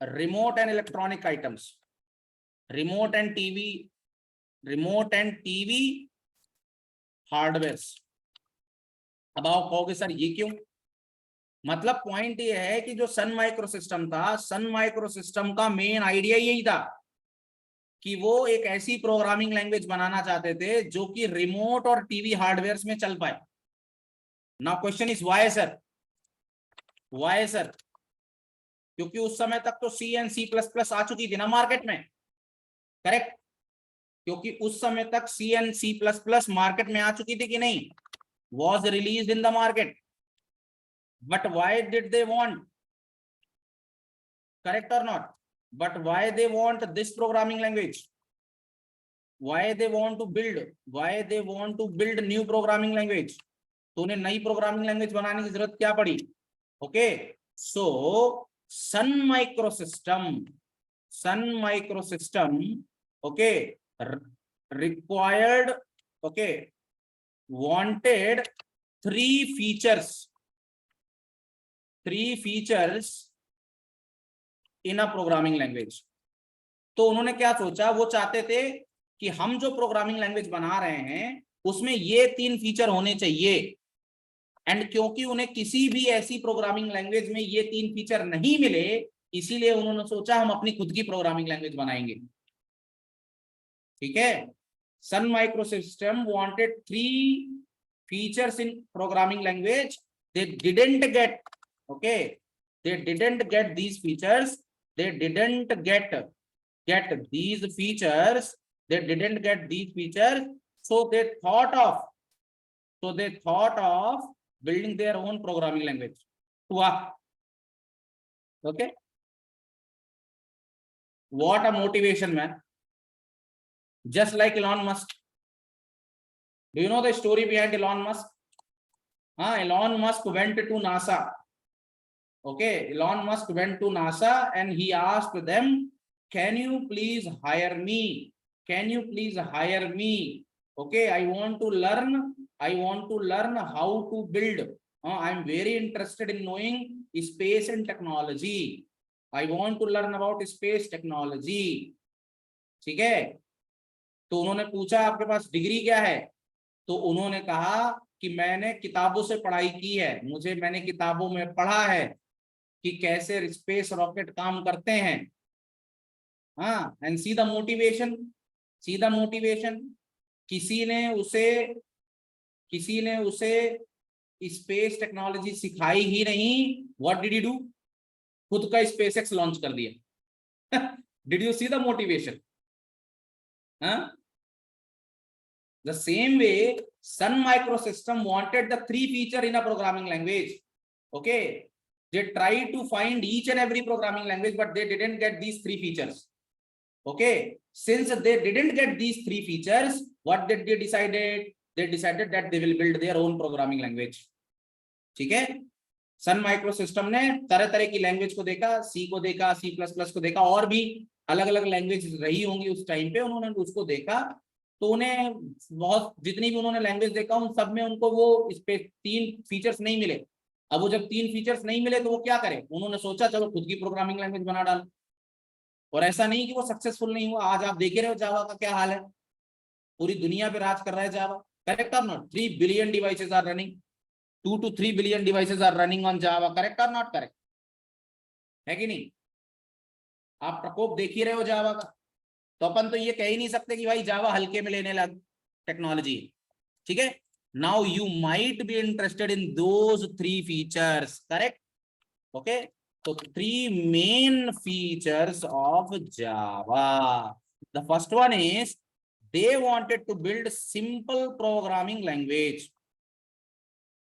remote and electronic items, remote and TV hardware. अब आप कहोगे sir ये क्यों? मतलब point ये है कि जो सन माइक्रोसिस्टम था, सन माइक्रोसिस्टम का मेन आइडिया यही था कि वो एक ऐसी प्रोग्रामिंग लैंग्वेज बनाना चाहते थे जो कि रिमोट और टीवी हार्डवेयर में चल पाए. Now question is why sir? Why sir? क्योंकि उस समय तक तो सी एंड सी प्लस प्लस आ चुकी थी ना मार्केट में. करेक्ट? क्योंकि उस समय तक C and C plus plus market में आ चुकी थी कि नहीं? Was release in the market. But why did they want? Correct और not? But why they want this programming language? Why they want to build? Why they want to build new programming language? तो उन्हें नई programming language बनाने की जरूरत क्या पड़ी? Okay, so Sun Microsystem okay required okay wanted three features in a programming language. तो उन्होंने क्या सोचा? वो चाहते थे कि हम जो प्रोग्रामिंग लैंग्वेज बना रहे हैं उसमें ये 3 फीचर होने चाहिए. एंड क्योंकि उन्हें किसी भी ऐसी प्रोग्रामिंग लैंग्वेज में ये 3 फीचर नहीं मिले, इसीलिए उन्होंने सोचा हम अपनी खुद की प्रोग्रामिंग लैंग्वेज बनाएंगे. ठीक है? Sun microsystem wanted 3 features in programming language. They didn't get these features. They didn't get these features. So they thought of building their own programming language. Okay, what a motivation, man. Just like Elon Musk. Do you know the story behind Elon Musk? Elon Musk went to NASA. Okay, Elon Musk went to NASA and he asked them, can you please hire me? Okay, I want to learn how to build. I'm very interested in knowing space and technology. I want to learn about space technology. ठीक है? तो उन्होंने पूछा आपके पास degree क्या है? तो उन्होंने कहा कि मैंने किताबों से पढ़ाई की है, मैंने किताबों में पढ़ा है कि कैसे स्पेस रॉकेट काम करते हैं. And see the motivation. किसी ने उसे स्पेस टेक्नोलॉजी सिखाई ही नहीं. What did he do? खुद का SpaceX लॉन्च कर दिया. Did you see the motivation? The same way, Sun Microsystem wanted the 3 feature in a programming language. Okay, they tried to find each and every programming language, but they didn't get these 3 features. Okay, since they didn't get these 3 features, what did they decided? They decided that they will build their own programming language. ठीक है? Sun microsystem ने तरह तरह की language को देखा, सी को देखा, C++ को देखा, और भी अलग अलग लैंग्वेज रही होंगी उस टाइम पे. उन्होंने उसको देखा तो उन्हें बहुत जितनी भी उन्होंने लैंग्वेज देखा उन सब में उनको वो इस पे 3 फीचर्स नहीं मिले. अब वो जब 3 फीचर्स नहीं मिले तो वो क्या करे, उन्होंने सोचा चलो खुद की प्रोग्रामिंग लैंग्वेज बना डालो। और ऐसा नहीं कि वो सक्सेसफुल नहीं हुआ, आज आप देख रहे हो जावा का क्या हाल है, पूरी दुनिया पे राज कर रहा है जावा। करेक्ट और not? 3 billion devices are running, 2 to 3 billion devices are running on Java. Correct और नॉट करेक्ट? है कि नहीं? आप प्रकोप देख ही रहे हो जावा का। तो अपन तो ये कह ही नहीं सकते कि भाई जावा हल्के में लेने लग टेक्नोलॉजी। ठीक है, now you might be interested in those 3 features. Correct? Okay, तो 3 main features of Java. The first one is they wanted to build simple programming language.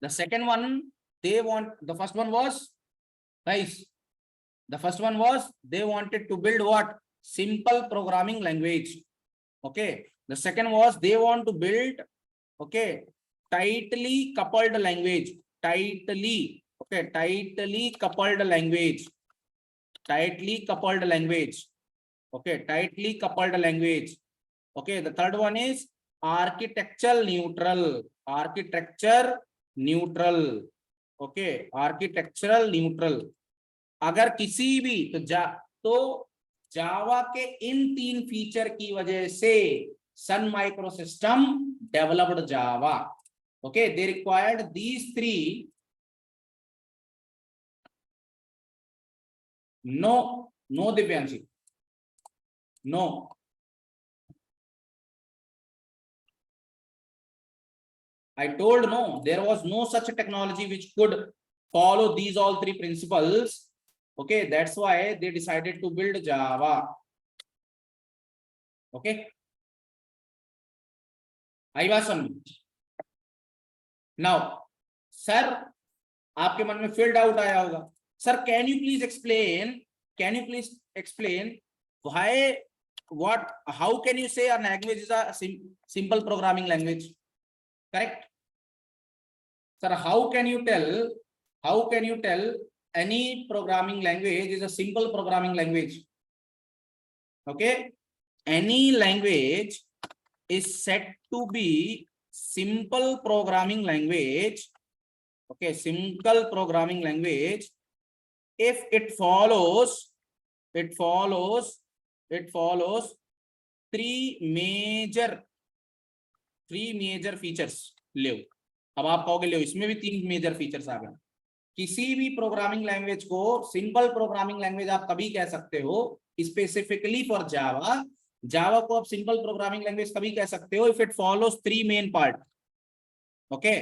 The second one, the first one was, guys, the first one was they wanted to build what? Simple programming language. Okay, the second was they want to build, okay, tightly coupled language. Okay, tightly coupled language. Okay, tightly coupled language. Okay, the third one is architecture neutral. Okay, architectural neutral. अगर किसी भी तो जावा के इन 3 feature की वजह से Sun microsystem developed Java. Okay, they required these 3. No, Divyanshi. No. I told no, there was no such technology which could follow these all 3 principles. Okay, that's why they decided to build Java. Okay. आई बात समझ? Now sir, आपके मन में फिर doubt आया होगा, sir can you please explain why, what, how can you say a language is a simple programming language? Correct? Sir, how can you tell any programming language is a simple programming language? Okay, any language is said to be simple programming language. Okay, simple programming language if it follows 3 major features. ले, अब आप कहोगे ले इसमें भी 3 major features आ गए। किसी भी प्रोग्रामिंग लैंग्वेज को सिंपल प्रोग्रामिंग लैंग्वेज आप तभी कह सकते हो, स्पेसिफिकली फॉर जावा को आप सिंपल प्रोग्रामिंग लैंग्वेज तभी कह सकते हो if it follows 3 main part. Okay,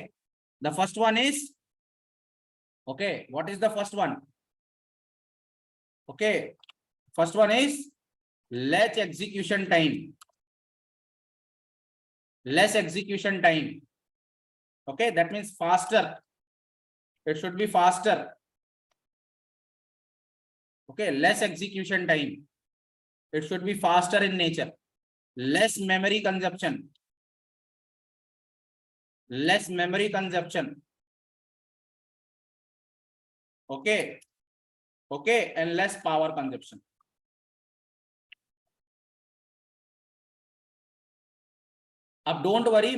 the first one is, okay, what is the first one? Okay, first one is less execution time. Okay, that means faster. It should be faster. Okay, less execution time. It should be faster in nature. Less memory consumption. Okay, and less power consumption. अब don't worry,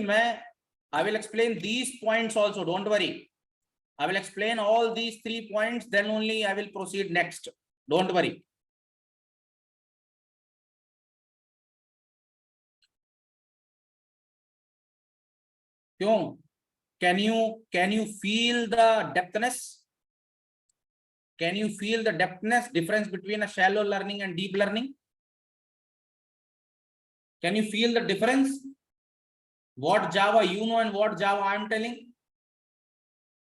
I will explain these points also. Don't worry. I will explain all these 3 points. Then only I will proceed next. Don't worry. Can you feel the depthness? Can you feel the depthness difference between a shallow learning and deep learning? Can you feel the difference? What Java you know and what Java I am telling?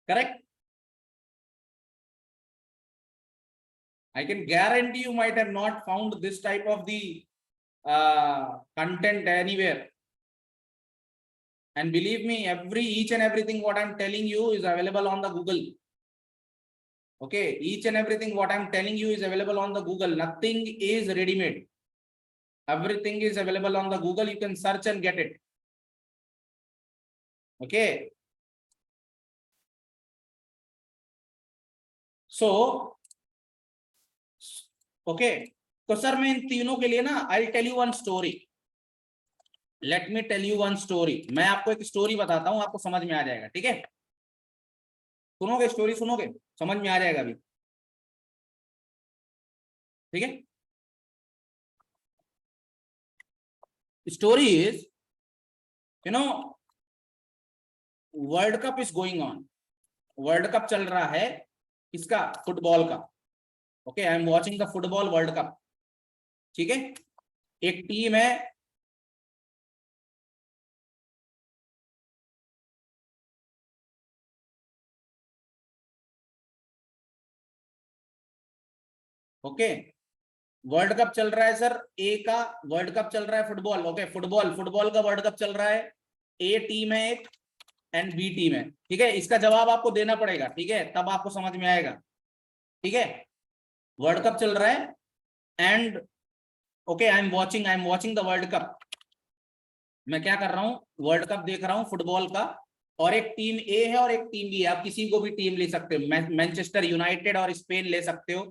Correct? I can guarantee you might have not found this type of the content anywhere. And believe me, each and everything what I'm telling you is available on the Google. Okay, each and everything what I'm telling you is available on the Google. Nothing is ready-made. Everything is available on the Google. You can search and get it. Okay. So, okay. तो sir मैं इन तीनों के लिए ना I'll tell you one story. Let me tell you one story. मैं आपको एक story बताता हूं, आपको समझ में आ जाएगा, ठीक है? सुनोगे स्टोरी, सुनोगे, समझ में आ जाएगा अभी, ठीक है। Story is, you know, world cup is going on, world cup चल रहा है, किसका, फुटबॉल का। Okay, I am watching the football world cup, ठीक है। एक टीम है, ओके, वर्ल्ड कप चल रहा है सर, ए का वर्ल्ड कप चल रहा है, फुटबॉल, ओके, फुटबॉल का वर्ल्ड कप चल रहा है, ए टीम है एक एंड बी टीम है, ठीक है। इसका जवाब आपको देना पड़ेगा, ठीक है, तब आपको समझ में आएगा, ठीक है। वर्ल्ड कप चल रहा है and okay, I am watching the world cup, मैं क्या कर रहा हूं, वर्ल्ड कप देख रहा हूं फुटबॉल का, और एक टीम ए है और एक टीम बी है, आप किसी को भी टीम ले सकते हो, मैनचेस्टर यूनाइटेड और स्पेन ले सकते हो,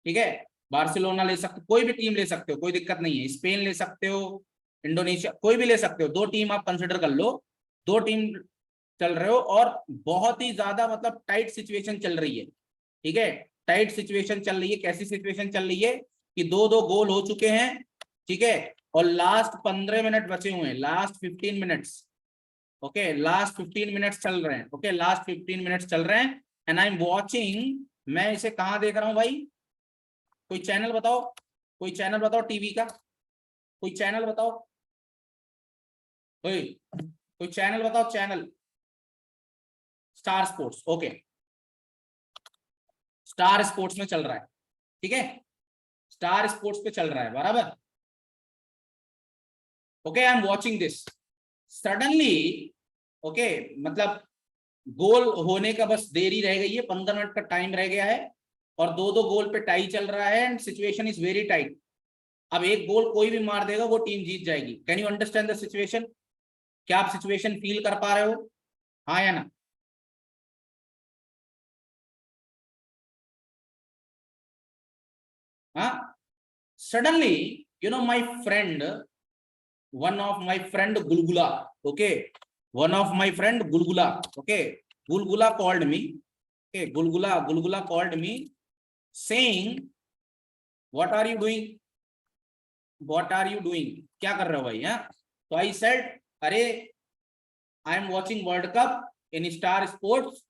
ठीक है, बार्सिलोना ले सकते हो, कोई भी टीम ले सकते हो, कोई दिक्कत नहीं है, स्पेन ले सकते हो, इंडोनेशिया, कोई भी ले सकते हो, दो टीम आप कंसिडर कर लो, दो टीम चल रहे हो और बहुत ही ज्यादा मतलब टाइट सिचुएशन चल रही है, ठीक है, टाइट सिचुएशन चल रही है। कैसी सिचुएशन चल रही है कि दो दो गोल हो चुके हैं, ठीक है, और लास्ट 15 मिनट बचे हुए हैं, last 15 minutes, okay, last 15 minutes चल रहे हैं, ओके, लास्ट 15 मिनट्स चल रहे हैं एंड आई एम वॉचिंग, मैं इसे कहां देख रहा हूं भाई, कोई चैनल बताओ, कोई चैनल बताओ टीवी का, कोई चैनल बताओ, कोई चैनल बताओ, channel, star sports, okay, star sports में चल रहा है, ठीक है, स्टार स्पोर्ट्स पे चल रहा है, बराबर, okay, I am watching this, suddenly, okay, मतलब गोल होने का बस देरी रह गई है, 15 मिनट का टाइम रह गया है और दो दो गोल पे टाई चल रहा है and situation is very tight. अब एक गोल कोई भी मार देगा वो टीम जीत जाएगी। Can you understand the situation? क्या आप सिचुएशन फील कर पा रहे हो, हाँ या ना? हाँ, suddenly, you know, my friend, one of my friend Gulgula, okay, one of my friend Gulgula, okay, Gulgula called me, okay, Gulgula called me saying, what are you doing, what are you doing, क्या कर रहे हो भाई, हाँ? तो I said, अरे I am watching World Cup in Star Sports,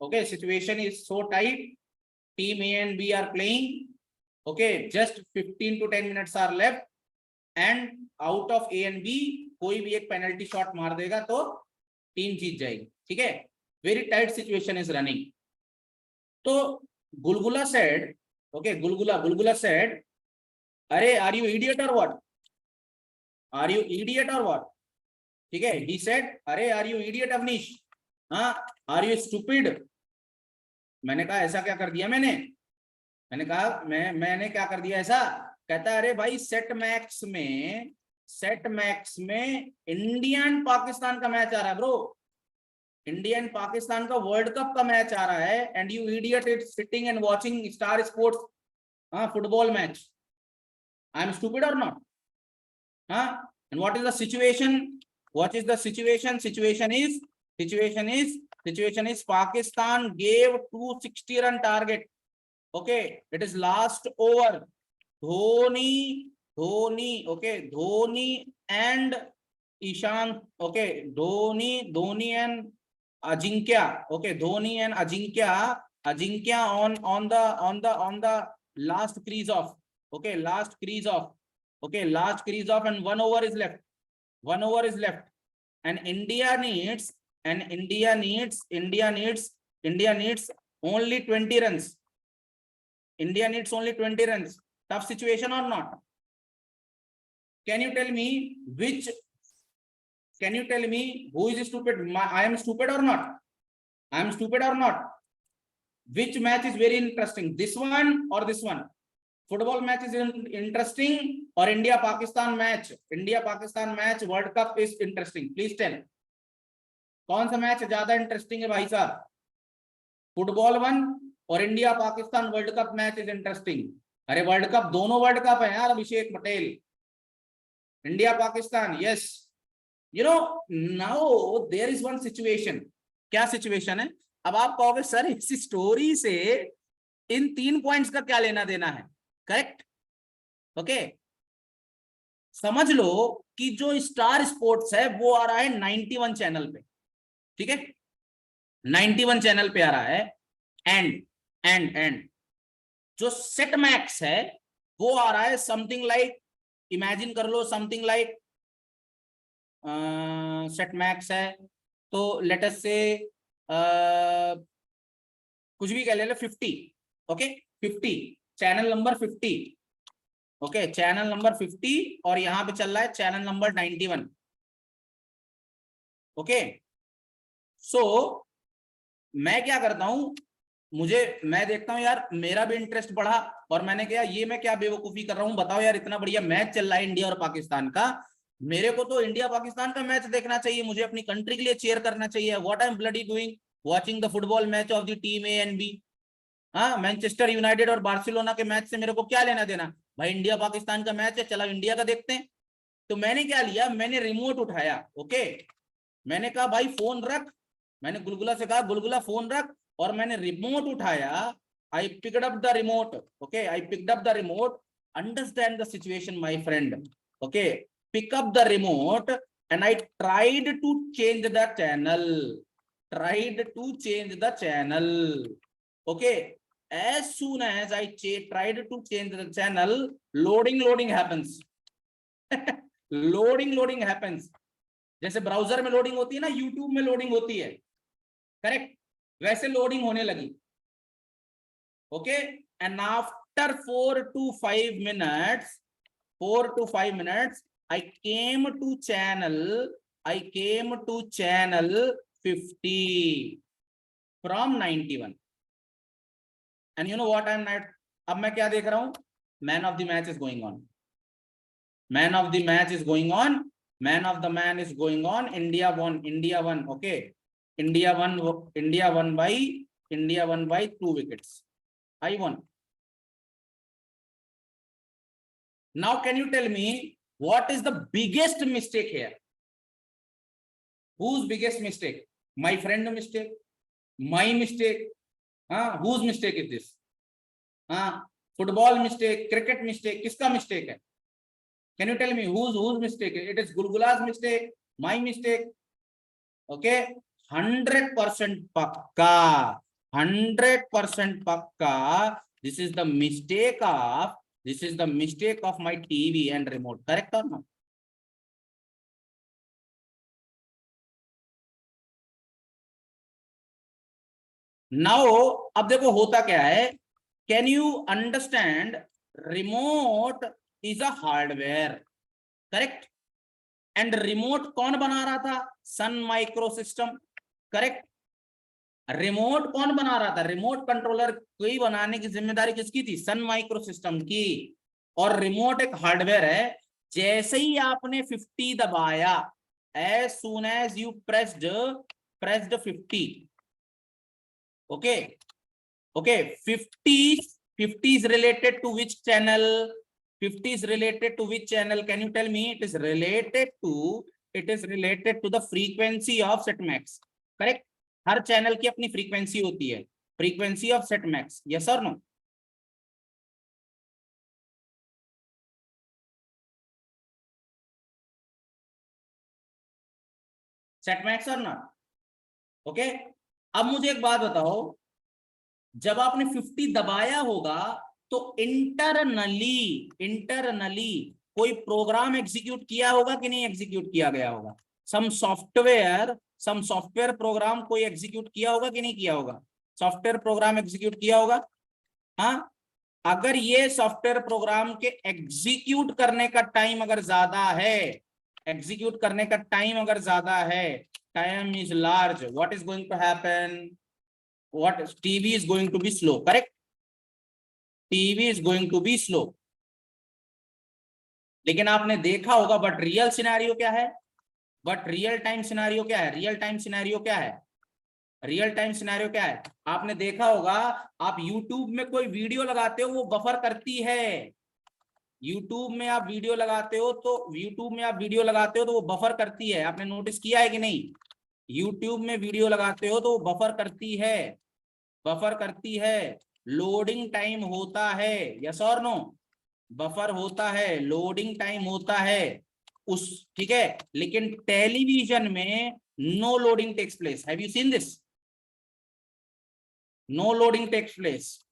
okay, situation is so tight, team A and B are playing, okay, just 15 to 10 minutes are left and out of A and B कोई भी एक penalty shot मार देगा तो team जीत जाएगी, ठीक है, very tight situation is running. तो गुलगुला सेड, ओके, गुलगुला सेड, अरे आर यू इडियट और व्हाट, आर यू इडियट और व्हाट, ठीक है, ही सेड, अरे आर यू इडियट अवनीश, हाँ, आर यू स्टूपिड। मैंने कहा ऐसा क्या कर दिया मैंने कहा मैंने क्या कर दिया ऐसा? कहता है अरे भाई सेट मैक्स में इंडिया एंड पाकिस्तान का मैच आ रहा है ब्रो, इंडिया एंड पाकिस्तान का वर्ल्ड कप का मैच आ रहा है and you idiot it sitting and watching Star Sports, हाँ, football match, I am stupid और नॉट, हाँ? And what is the situation, what is the situation, situation is Pakistan gave 260 run target, okay, it is last over, Dhoni, okay, Dhoni and Ishan, okay, Dhoni and Ajinkya, okay, Dhoni and Ajinkya on the last crease off, okay, last crease off, and 1 over is left, and India needs only 20 runs. India needs only 20 runs. Tough situation or not? Can you tell me who is stupid? I am stupid or not? I am stupid or not? Which match is very interesting? This one or this one? Football match is interesting or India-Pakistan match? India-Pakistan match World Cup is interesting. Please tell. कौन सा match ज्यादा interesting है भाई साहब? Football one और India Pakistan world cup match is interesting. अरे world cup, दोनों world cup है यार Abhishek Patel, India Pakistan, yes. You know, now there is one situation. क्या सिचुएशन है? अब आप कहोगे सर इस स्टोरी से इन 3 पॉइंट्स का क्या लेना देना है, करेक्ट? ओके, समझ लो कि जो स्टार स्पोर्ट्स है वो आ रहा है 91 चैनल पे, ठीक है, 91 चैनल पे आ रहा है। एंड जो सेट मैक्स है वो आ रहा है समथिंग लाइक, इमेजिन कर लो समथिंग लाइक, सेट मैक्स है तो लेट अस से कुछ भी कह ले 50, okay 50, channel number 50, okay channel number 50, और यहां पे चल रहा है चैनल नंबर 91, ओके। सो मैं क्या करता हूं, मैं देखता हूं यार मेरा भी इंटरेस्ट बढ़ा, और मैंने कहा ये मैं क्या बेवकूफी कर रहा हूं, बताओ यार इतना बढ़िया मैच चल रहा है इंडिया और पाकिस्तान का, मेरे को तो इंडिया पाकिस्तान का मैच देखना चाहिए, मुझे अपनी कंट्री के लिए चीयर करना चाहिए। What I am bloody doing, watching the football match of the team A and B. हाँ, मैनचेस्टर यूनाइटेड और बार्सिलोना के मैच से मेरे को क्या लेना देना भाई, इंडिया पाकिस्तान का मैच है, चला इंडिया का देखते हैं। तो मैंने क्या लिया, मैंने रिमोट उठाया, ओके, मैंने कहा भाई फोन रख, मैंने गुलगुला से कहा गुलगुला फोन रख, और मैंने रिमोट उठाया, I picked up the remote, okay I picked up the remote, understand the situation my friend, okay, pick up the remote and I tried to change the channel, okay, as soon as I tried to change the channel, loading happens. loading happens, जैसे browser में loading होती है ना, YouTube में loading होती है, correct, वैसे loading होने लगी, okay. And after 4 to 5 minutes, I came to channel 50 from 91, and you know what I'm not, अब मैं क्या देख रहा हूं, man of the match is going on, man of the match is going on, man of the man is going on, India one, okay, India one by 2 wickets, I won. Now can you tell me what is the biggest mistake here? Whose biggest mistake? My friend mistake, my mistake, whose mistake is this? Football mistake, cricket mistake, किसका mistake है? Can you tell me whose mistake? It is Gulgula's mistake, my mistake, okay, 100% पक्का, 100% पक्का, this is the mistake of my TV and remote, correct or not? Now अब देखो होता क्या है, can you understand, remote is a hardware, correct, and remote कौन बना रहा था, Sun Microsystem, correct, रिमोट कौन बना रहा था, रिमोट कंट्रोलर कोई बनाने की जिम्मेदारी किसकी थी, सन माइक्रोसिस्टम की, और रिमोट एक हार्डवेयर है, जैसे ही आपने 50 दबाया, as soon as you pressed 50, okay, 50 is related to which channel, 50 is related to which channel, can you tell me? It is related to the frequency of setmax, correct, her channel की अपनी frequency होती है, frequency of set max, yes और no? Set max और not, okay. अब मुझे एक बात बताओ, जब आपने 50 दबाया होगा तो इंटरनली कोई प्रोग्राम एग्जीक्यूट किया होगा कि नहीं एग्जीक्यूट किया गया होगा, सम सॉफ्टवेयर प्रोग्राम कोई एग्जीक्यूट किया होगा कि नहीं किया होगा, सॉफ्टवेयर प्रोग्राम एग्जीक्यूट किया होगा। हाँ, अगर ये सॉफ्टवेयर प्रोग्राम के एग्जीक्यूट करने का टाइम अगर ज्यादा है, time is large, what is going to happen, what TV is going to be slow, correct, TV is going to be slow, लेकिन आपने देखा होगा बट रियल सिनेरियो क्या है, रियल टाइम सिनेरियो क्या है, आपने देखा होगा, आप YouTube में कोई वीडियो लगाते हो वो बफर करती है, YouTube में आप वीडियो लगाते हो तो वो बफर करती है, आपने नोटिस किया है कि नहीं, यूट्यूब में वीडियो लगाते हो तो बफर करती है, लोडिंग टाइम होता है, यस और नो, बफर होता है, लोडिंग टाइम होता है उस, ठीक है। लेकिन टेलीविजन में no loading takes place. Have you seen this? No loading takes place,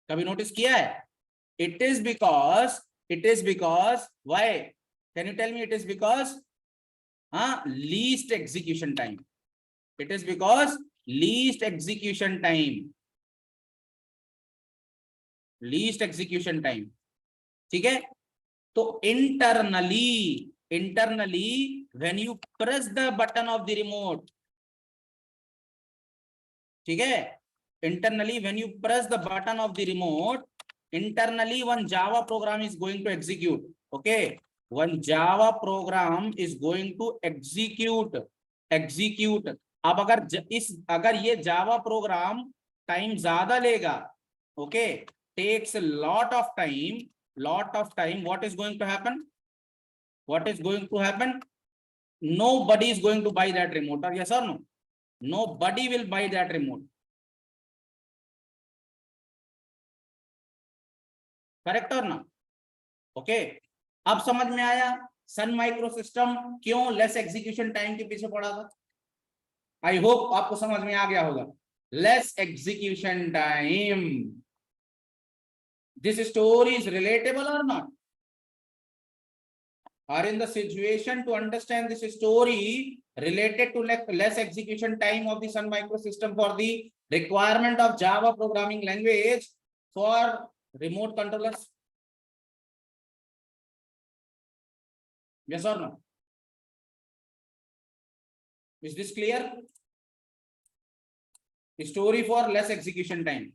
कभी नोटिस किया है? It is because why? Can you tell me? It is because least execution time. It is because least execution time, least execution time, ठीक है। तो internally when you press the button of the remote, ठीक है, internally when you press the button of the remote, internally one Java program is going to execute. Okay, one Java program is going to execute. अब अगर ये Java program time ज्यादा लेगा, okay, takes a lot of time, what is going to happen? Nobody is going to buy that remote, or yes or no? Nobody will buy that remote. Correct और ना? Okay, अब समझ में आया सन micro system क्यों less execution time के पीछे पड़ा था? आई होप आपको समझ में आ गया होगा। Less execution time, this story is relatable और not? Are in the situation to understand this story related to less execution time of the Sun Microsystem for the requirement of Java programming language for remote controllers? Yes or no? Is this clear? Story for less execution time.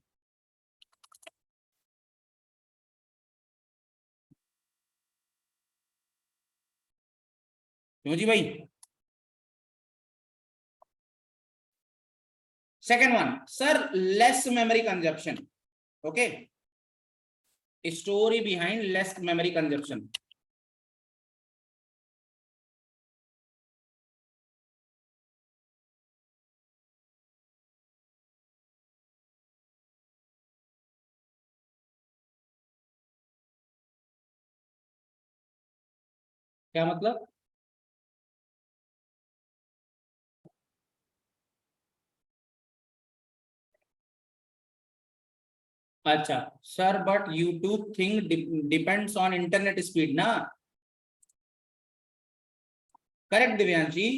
क्यों जी भाई? Second one, sir, less memory consumption. Okay, story behind less memory consumption. क्या मतलब? अच्छा sir, but YouTube thing depends on internet speed ना? Correct Divyansh ji,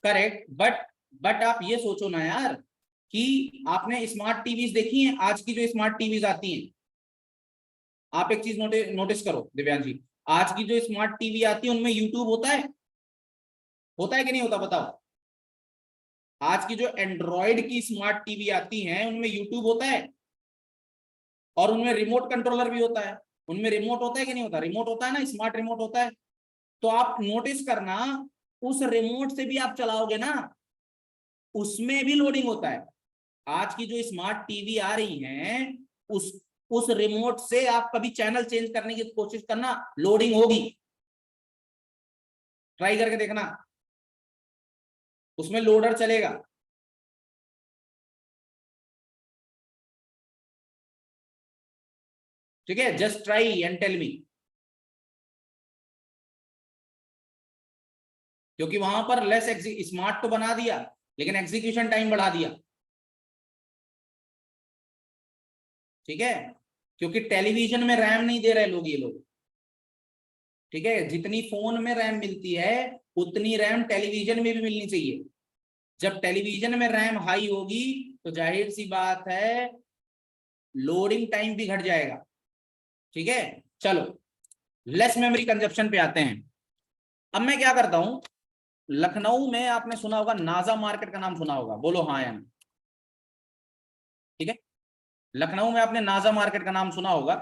correct. But आप ये सोचो ना यार कि आपने स्मार्ट टीवीज देखी हैं, आज की जो स्मार्ट टीवीज आती हैं, आप एक चीज नोटिस करो दिव्यांश जी, आज की जो स्मार्ट टीवी आती है उनमें यूट्यूब होता है कि नहीं होता? बताओ। आज की जो एंड्रॉइड की स्मार्ट टीवी आती हैं उनमें यूट्यूब होता है, और उनमें रिमोट कंट्रोलर भी होता है। उनमें रिमोट होता है कि नहीं होता? रिमोट होता है ना, स्मार्ट रिमोट होता है। तो आप नोटिस करना, उस रिमोट से भी आप चलाओगे ना, उसमें भी लोडिंग होता है। आज की जो स्मार्ट टीवी आ रही हैं, उस रिमोट से आप कभी चैनल चेंज करने की कोशिश करना, लोडिंग होगी। ट्राई करके देखना, उसमें लोडर चलेगा। ठीक है, just try and tell me. क्योंकि वहां पर लेस स्मार्ट तो बना दिया, लेकिन एग्जीक्यूशन टाइम बढ़ा दिया। ठीक है, क्योंकि टेलीविजन में रैम नहीं दे रहे लोग, ये लोग। ठीक है, जितनी फोन में रैम मिलती है उतनी रैम टेलीविजन में भी मिलनी चाहिए। जब टेलीविजन में रैम हाई होगी तो जाहिर सी बात है लोडिंग टाइम भी घट जाएगा। ठीक है, चलो लेस मेमोरी कंजप्शन पे आते हैं। अब मैं क्या करता हूं, लखनऊ में आपने सुना होगा नाजा मार्केट का नाम सुना होगा, बोलो हाँ या ना? ठीक है, लखनऊ में आपने नाजा मार्केट का नाम सुना होगा।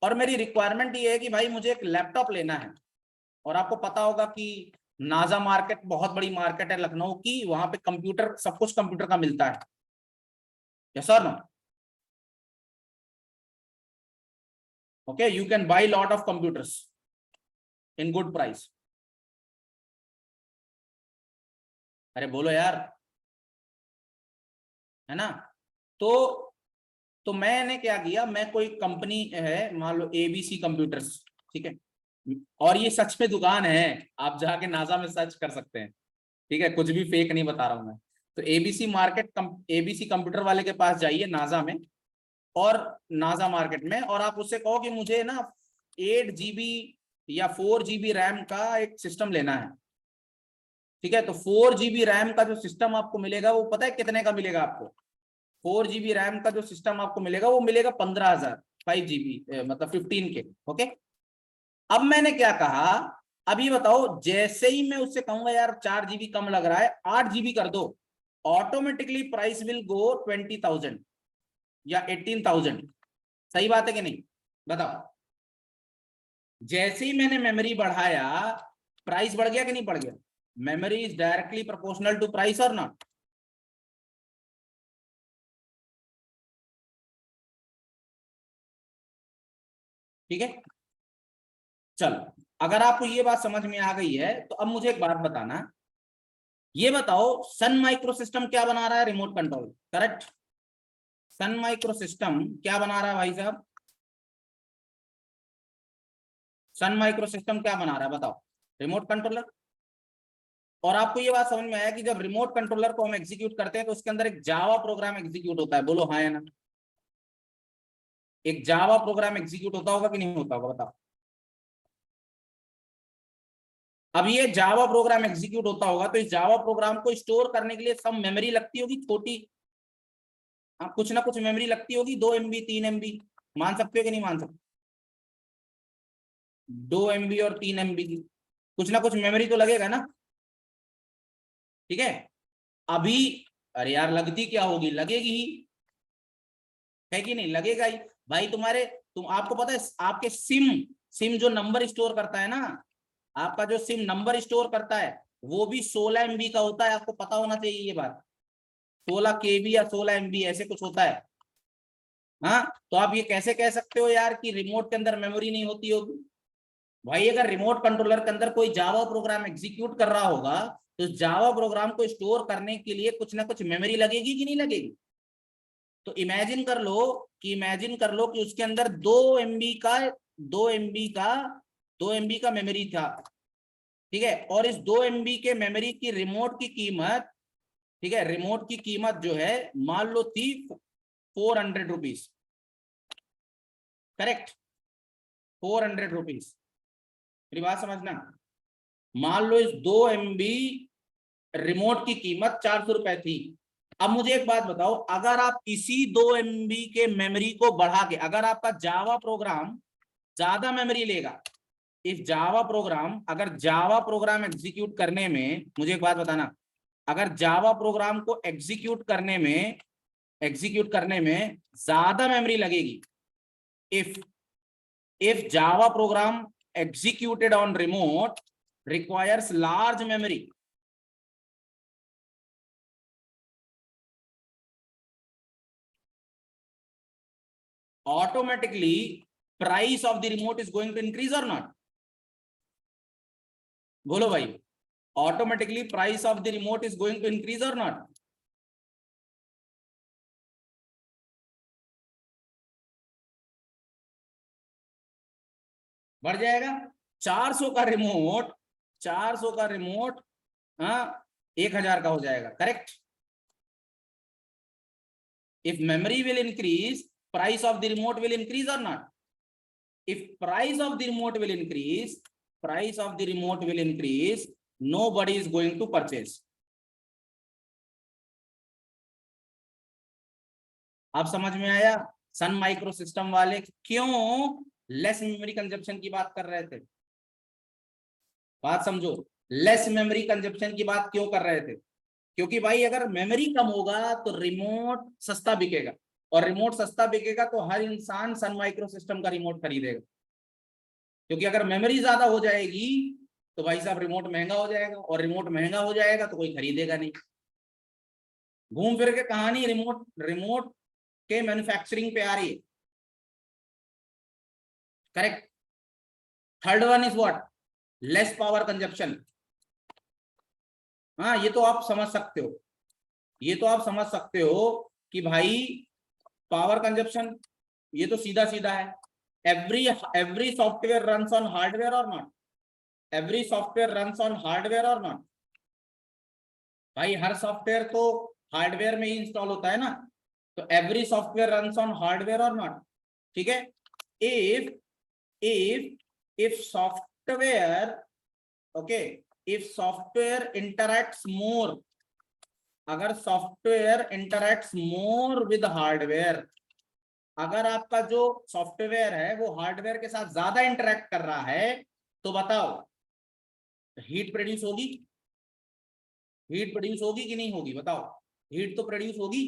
और मेरी रिक्वायरमेंट ये है कि भाई मुझे एक लैपटॉप लेना है, और आपको पता होगा कि नाजा मार्केट बहुत बड़ी मार्केट है लखनऊ की, वहां पे कंप्यूटर, सब कुछ कंप्यूटर का मिलता है। यस और no? Okay, you can buy lot of computers in good price. अरे बोलो यार, है ना। तो मैंने क्या किया, मैं कोई कंपनी है मान लो एबीसी कंप्यूटर्स, ठीक है, और ये सच में दुकान है, आप जाके नासा में सर्च कर सकते हैं, ठीक है, कुछ भी फेक नहीं बता रहा हूं मैं। तो एबीसी मार्केट, एबीसी कंप्यूटर वाले के पास जाइए नासा में, और नासा मार्केट में, और आप उससे कहो कि मुझे ना 8 GB या 4 GB रैम का एक सिस्टम लेना है, ठीक है। तो 4 GB रैम का जो सिस्टम आपको मिलेगा वो पता है कितने का मिलेगा आपको? 4 GB रैम का जो सिस्टम आपको मिलेगा वो मिलेगा 15,000, 5 GB मतलब 15 के। ओके, अब मैंने क्या कहा, अब ये बताओ, जैसे ही मैं उससे कहूंगा यार 4 GB कम लग रहा है, 8 GB कर दो, ऑटोमेटिकली प्राइस विल गो 20,000 या 18,000। सही बात है कि नहीं, बताओ। जैसे ही मैंने मेमोरी बढ़ाया, प्राइस बढ़ गया कि नहीं बढ़ गया? Memory is directly proportional to price और नॉट? ठीक है, चलो, अगर आपको ये बात समझ में आ गई है तो अब मुझे एक बात बताना, ये बताओ सन माइक्रो सिस्टम क्या बना रहा है? Remote control, correct. Sun micro system क्या बना रहा है भाई साहब? सन माइक्रो सिस्टम क्या बना रहा है बताओ? Remote controller. और आपको ये बात समझ में आया कि जब रिमोट कंट्रोलर को हम एग्जीक्यूट करते हैं तो उसके अंदर एक जावा प्रोग्राम एग्जीक्यूट होता है, बोलो हाँ या ना? एक जावा प्रोग्राम एग्जीक्यूट होता होगा कि नहीं होता होगा, बताओ। अब ये जावा प्रोग्राम एग्जीक्यूट होता होगा तो इस जावा प्रोग्राम को स्टोर करने के लिए सब मेमोरी लगती होगी छोटी, हाँ, कुछ ना कुछ मेमोरी लगती होगी, 2 MB 3 MB, मान सकते हो कि नहीं मान सकते? 2 MB और 3 MB की कुछ ना कुछ मेमोरी तो लगेगा ना, ठीक है। अभी, अरे यार लगती क्या होगी, लगेगी ही, है कि नहीं, लगेगा ही भाई। तुम आपको पता है आपके सिम, सिम जो नंबर स्टोर करता है ना, आपका जो सिम नंबर स्टोर करता है वो भी 16 MB का होता है, आपको पता होना चाहिए ये बात। 16 KB या 16 MB ऐसे कुछ होता है। हाँ, तो आप ये कैसे कह सकते हो यार कि रिमोट के अंदर मेमोरी नहीं होती होगी? भाई अगर रिमोट कंट्रोलर के अंदर कोई जावा प्रोग्राम एग्जीक्यूट कर रहा होगा तो जावा प्रोग्राम को स्टोर करने के लिए कुछ ना कुछ मेमोरी लगेगी कि नहीं लगेगी? तो इमेजिन कर लो कि उसके अंदर 2 MB का 2 MB का 2 MB का मेमोरी था, ठीक है। और इस 2 MB के मेमोरी की रिमोट की कीमत, ठीक है, रिमोट की कीमत जो है मान लो थी 400 रुपीज, करेक्ट, 400 रुपीज। मेरी बात समझना, मान लो इस 2 MB रिमोट की कीमत 400 रुपए थी। अब मुझे एक बात बताओ, अगर आप इसी 2 MB के मेमोरी को बढ़ा के, अगर आपका जावा प्रोग्राम ज्यादा मेमोरी लेगा, इस जावा प्रोग्राम, अगर जावा प्रोग्राम एग्जीक्यूट करने में, मुझे एक बात बताना, अगर जावा प्रोग्राम को एग्जीक्यूट करने में ज्यादा मेमोरी लगेगी, if Java program executed on remote requires large memory, automatically price of the remote is going to increase or not? बोलो भाई, automatically price of the remote is going to increase or not? बढ़ जाएगा। 400 का remote, 400 का remote, हाँ, 1000 का हो जाएगा, correct. If memory will increase, price of the remote will increase or not? If price of the remote will increase, nobody is going to purchase. आप समझ में आया? सन माइक्रो सिस्टम वाले क्यों लेस मेमोरी कंजप्शन की बात कर रहे थे? बात समझो, लेस मेमोरी कंजप्शन की बात क्यों कर रहे थे? क्योंकि भाई अगर मेमोरी कम होगा तो रिमोट सस्ता बिकेगा, और रिमोट सस्ता बिकेगा तो हर इंसान सन माइक्रो सिस्टम का रिमोट खरीदेगा। क्योंकि अगर मेमोरी ज्यादा हो जाएगी तो भाई साहब रिमोट महंगा हो जाएगा, और रिमोट महंगा हो जाएगा तो कोई खरीदेगा नहीं। घूम फिर के कहानी रिमोट रिमोट के मैन्युफैक्चरिंग पे आ रही है, correct. Third one is what? Less power consumption, हाँ, ये तो आप समझ सकते हो, ये तो आप समझ सकते हो कि भाई पावर कंजप्शन ये तो सीधा सीधा है। Every software runs on hardware और not, every software runs on hardware और नॉट। भाई हर सॉफ्टवेयर तो हार्डवेयर में ही इंस्टॉल होता है ना, तो every software runs on hardware और नॉट। ठीक है, if if software, okay, if software interacts more, अगर software interacts more with hardware, अगर आपका जो सॉफ्टवेयर है वो हार्डवेयर के साथ ज्यादा इंटरैक्ट कर रहा है, तो बताओ हीट प्रोड्यूस होगी, हीट प्रोड्यूस होगी कि नहीं होगी, बताओ। हीट तो प्रोड्यूस होगी।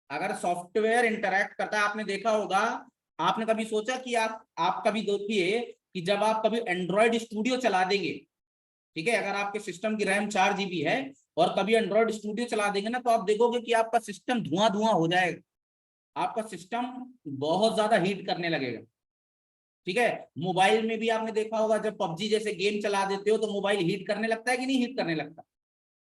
अगर सॉफ्टवेयर इंटरैक्ट करता है, आपने देखा होगा, आपने कभी सोचा कि आप कभी देखिए कि जब आप कभी एंड्रॉयड स्टूडियो चला देंगे, ठीक है, अगर आपके सिस्टम की रैम 4 GB है और कभी एंड्रॉयड स्टूडियो चला देंगे ना, तो आप देखोगे कि आपका सिस्टम धुआं धुआं हो जाएगा, आपका सिस्टम बहुत ज्यादा हीट करने लगेगा। ठीक है, मोबाइल में भी आपने देखा होगा, जब पबजी जैसे गेम चला देते हो तो मोबाइल हीट करने लगता है कि नहीं हीट करने लगता।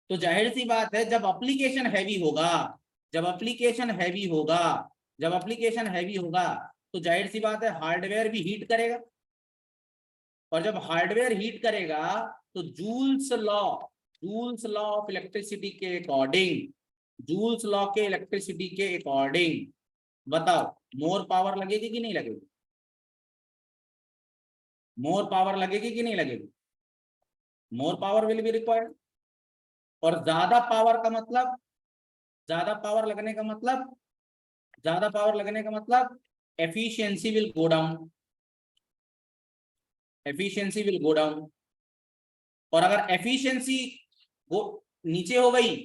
तो जाहिर सी बात है, जब एप्लीकेशन हैवी होगा, जब एप्लीकेशन हैवी होगा, जब एप्लीकेशन हैवी होगा, तो जाहिर सी बात है हार्डवेयर भी हीट करेगा। और जब हार्डवेयर हीट करेगा तो जूल्स लॉ ऑफ इलेक्ट्रिसिटी के अकॉर्डिंग, जूल्स लॉ के इलेक्ट्रिसिटी के अकॉर्डिंग बताओ मोर पावर लगेगी कि नहीं लगेगी, मोर पावर लगेगी कि नहीं लगेगी, more power will be required. और ज्यादा पावर का मतलब, ज्यादा पावर लगने का मतलब, ज्यादा पावर लगने का मतलब efficiency will go down, efficiency will go down. और अगर एफिशिएंसी वो नीचे हो गई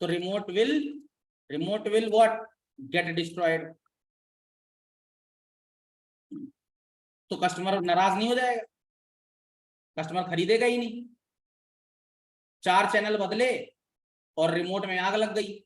तो remote will what, get destroyed. तो कस्टमर नाराज नहीं हो जाएगा, कस्टमर खरीदेगा ही नहीं। 4 चैनल बदले और रिमोट में आग लग गई।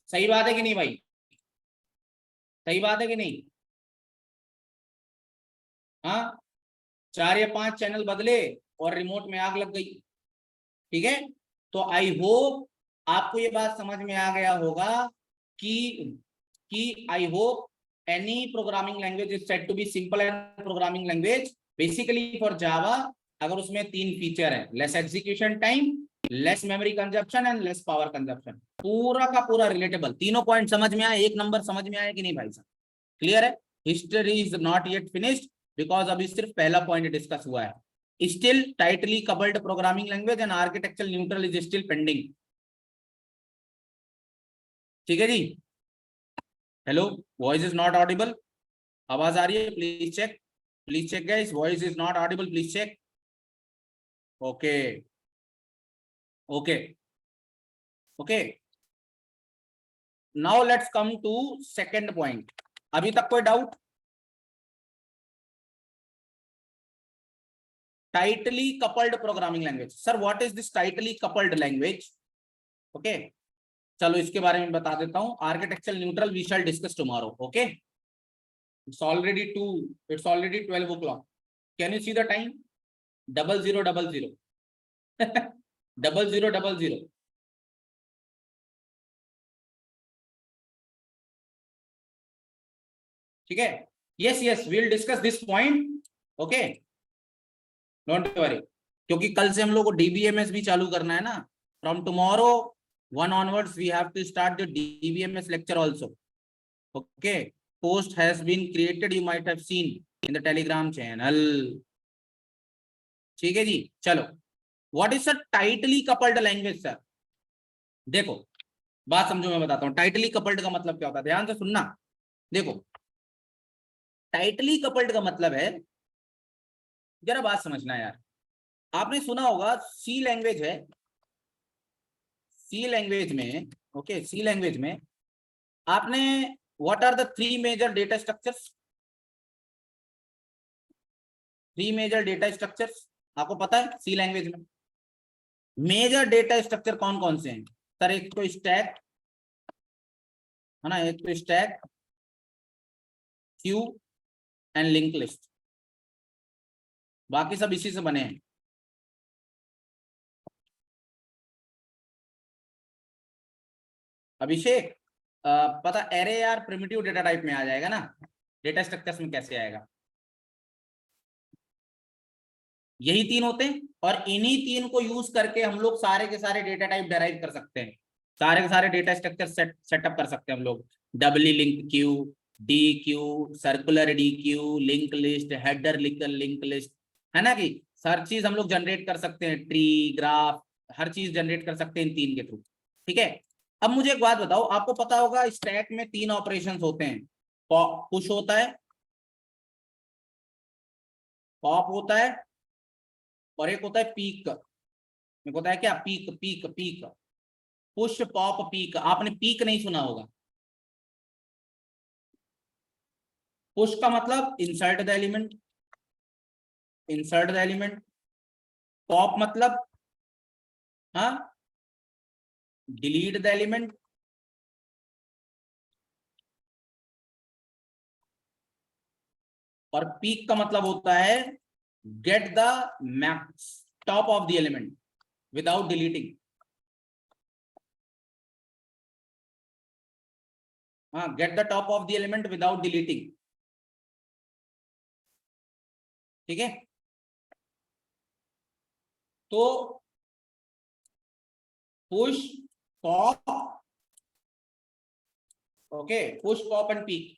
सही बात है कि नहीं भाई, सही बात है कि नहीं। हाँ, 4 या 5 चैनल बदले और रिमोट में आग लग गई। ठीक है, तो आई होप आपको ये बात समझ में आ गया होगा कि I hope any programming language is said to be simple and programming language basically for Java, अगर उसमें 3 फीचर है, less execution time, less memory consumption and less power consumption, पूरा का पूरा रिलेटेबल। तीनों पॉइंट समझ में आए, 1 नंबर समझ में आया कि नहीं भाई साहब, क्लियर है। History is not yet finished because अभी सिर्फ पहला पॉइंट डिस्कस हुआ है। Still tightly coupled programming language and architectural neutral is still pending. ठीक है जी, hello, voice is not audible, आवाज आ रही है, please check guys, voice is not audible, please check. Okay okay okay, now let's come to second point. अभी तक कोई doubt? Tightly coupled programming language, sir what is this tightly coupled language? Okay, चलो इसके बारे में बता देता हूं। Architecture neutral we shall discuss tomorrow, okay. It's already 2, it's already 12 o'clock. Can you see the time? 0000. 0000. ठीक है, yes yes we will discuss this point, okay don't worry, क्योंकि कल से हम लोग को डीबीएमएस भी चालू करना है ना, from tomorrow 1 onwards we have to start the DBMS lecture also. Okay, post has been created, you might have seen in the Telegram channel. ठीक है जी, चलो what is a tightly coupled language sir? देखो बात समझो, मैं बताता हूँ tightly coupled का मतलब क्या होता है, ध्यान से सुनना। देखो टाइटली कपल्ड का मतलब है, जरा बात समझना यार, आपने सुना होगा सी लैंग्वेज है, सी लैंग्वेज में, ओके सी लैंग्वेज में आपने what are the 3 major data structures, 3 major data structures आपको पता है सी लैंग्वेज में? मेजर डेटा स्ट्रक्चर कौन कौन से हैं सर? एक तो स्टैक है ना, एक तो stack, Q and link list, बाकी सब इसी से बने हैं। अभिषेक पता एरे यार प्रिमिटिव डेटा टाइप में आ जाएगा ना, डेटा स्ट्रक्चर्स में कैसे आएगा? यही 3 होते हैं और इन्हीं 3 को यूज करके हम लोग सारे के सारे डेटा टाइप डेराइव कर सकते हैं, सारे के सारे डेटा स्ट्रक्चर सेटअप कर सकते हैं हम लोग। Doubly link queue, D queue, circular D queue, link list, header link list, है ना कि हर चीज हम लोग जनरेट कर सकते हैं, ट्री ग्राफ हर चीज जनरेट कर सकते हैं इन 3 के थ्रू। ठीक है, अब मुझे एक बात बताओ, आपको पता होगा स्टैक में 3 ऑपरेशंस होते हैं, पुश होता है, पॉप होता है और एक होता है पीक। मेरे को होता है क्या, peek peek peek, push pop peek. आपने पीक नहीं सुना होगा। पुश का मतलब insert the element, insert the element. Pop मतलब हाँ डिलीट द एलिमेंट। और पीक का मतलब होता है get the max top of the element without deleting. हाँ, get the top of the element without deleting. ठीक है, तो push pop, okay push pop and peek.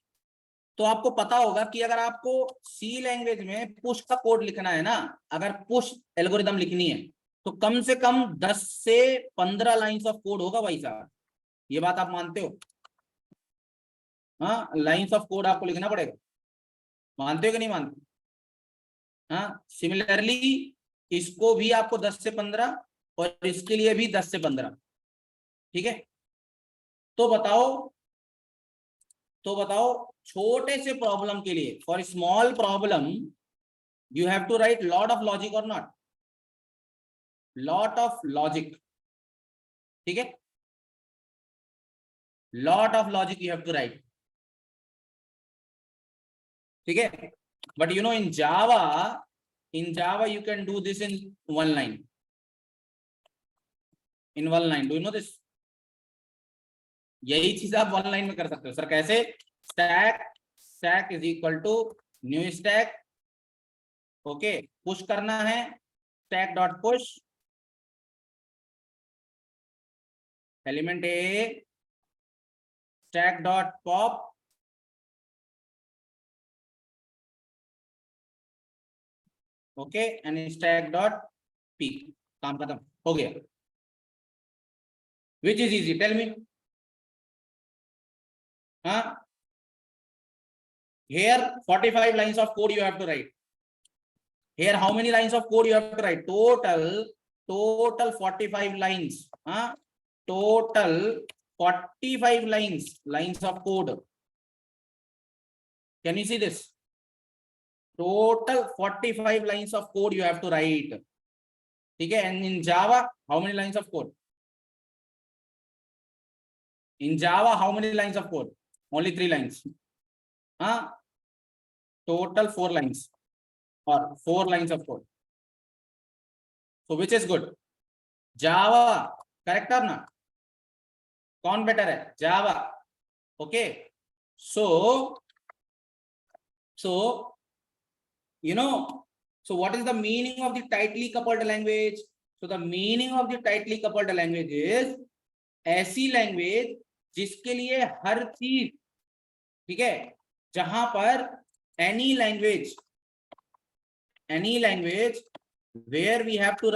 तो आपको पता होगा कि अगर आपको सी लैंग्वेज में पुश का कोड लिखना है ना, अगर पुश एल्गोरिदम लिखनी है तो कम से कम 10 से 15 लाइंस ऑफ कोड होगा भाई साहब। ये बात आप मानते हो? हाँ, लाइंस ऑफ कोड आपको लिखना पड़ेगा, मानते हो कि नहीं मानते? हाँ, सिमिलरली इसको भी आपको 10 से 15 और इसके लिए भी 10 से 15। ठीक है, तो बताओ, तो बताओ छोटे से प्रॉब्लम के लिए, for small problem you have to write lot of logic और नॉट? लॉट ऑफ लॉजिक, ठीक है, lot of logic you have to write. ठीक है, but you know in Java you can do this in 1 line, in 1 line, do you know this? यही चीज आप 1 line में कर सकते हो सर, कैसे? Stack, stack is equal to new stack, okay push करना है, stack dot push element A, stack dot pop okay and stack dot peek. काम खत्म हो गया। Which is easy, tell me? हाँ, here 45 lines of code you have to write. Here how many lines of code you have to write? Total 45 lines. Total 45 lines of code. Can you see this? Total 45 lines of code you have to write. Okay, and in Java how many lines of code? In Java how many lines of code? Only 3 lines. Total 4 lines or 4 lines of code. So which is good? Java, correct or not? कौन better है? Java. Okay, so So so what is the meaning of the tightly coupled language? So the meaning of the tightly coupled language is ऐसी language जिसके लिए हर चीज, ठीक है, जहां पर any language where we have to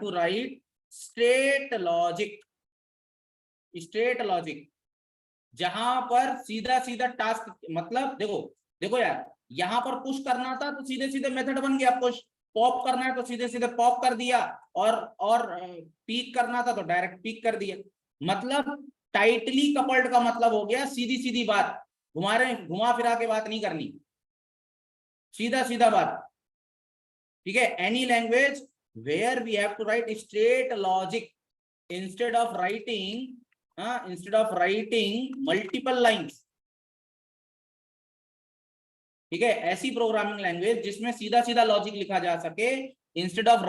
write straight logic, जहां पर सीधा सीधा टास्क, मतलब देखो यार, यहां पर पुश करना था तो सीधे सीधे मेथड बन गया पुश, पॉप करना है तो सीधे सीधे पॉप कर दिया, और पीक करना था तो डायरेक्ट पीक कर दिया। मतलब टाइटली कपल्ड का मतलब हो गया सीधी सीधी बात, घुमा फिरा के बात नहीं करनी, सीधा सीधा बात, ठीक है। Any language where we have to write straight logic instead of writing multiple lines, ठीक है। ऐसी प्रोग्रामिंग लैंग्वेज जिसमें सीधा सीधा लॉजिक लिखा जा सके instead of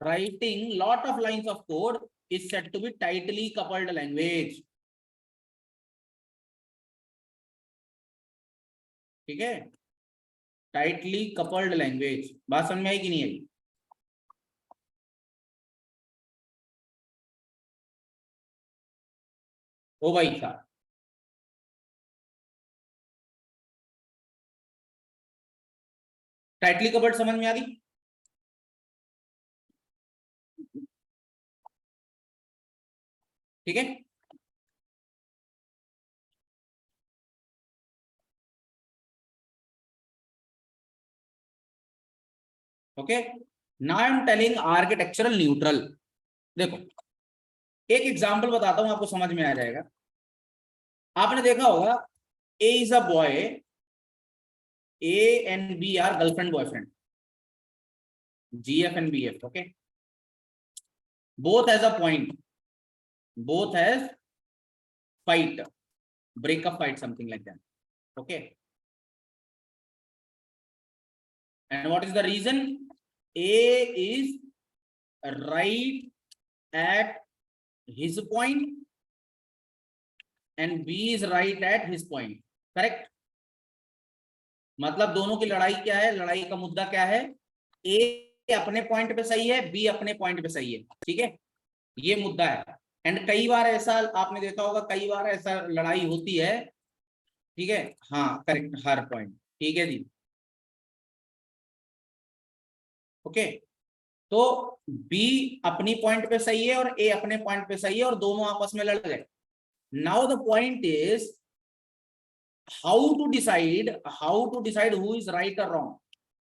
writing lot of lines of code is said to be tightly coupled language, ठीक है। टाइटली कपल्ड लैंग्वेज, बात समझ में आई कि नहीं आई? ओ भाई साहब, टाइटली कपल्ड समझ में आ गई? ठीक है, okay. Now I am telling architectural neutral. देखो एक एग्जांपल बताता हूं, आपको समझ में आ जाएगा। आपने देखा होगा A is a boy, A and B are girlfriend boyfriend, GF and BF, okay, both has a point, both has fight, breakup fight, something like that, okay. And what is the reason? A is right at his point and B is right at his point, correct? मतलब दोनों की लड़ाई क्या है, लड़ाई का मुद्दा क्या है? A अपने पॉइंट पे सही है, B अपने पॉइंट पे सही है, ठीक है, ये मुद्दा है। एंड कई बार ऐसा आपने देखा होगा, कई बार ऐसा लड़ाई होती है, ठीक है, हाँ करेक्ट, हर पॉइंट, ठीक है जी, ओके। तो B अपनी पॉइंट पे सही है और A अपने पॉइंट पे सही है और दोनों आपस में लड़ गए। Now the point is how to decide who is right और रॉन्ग,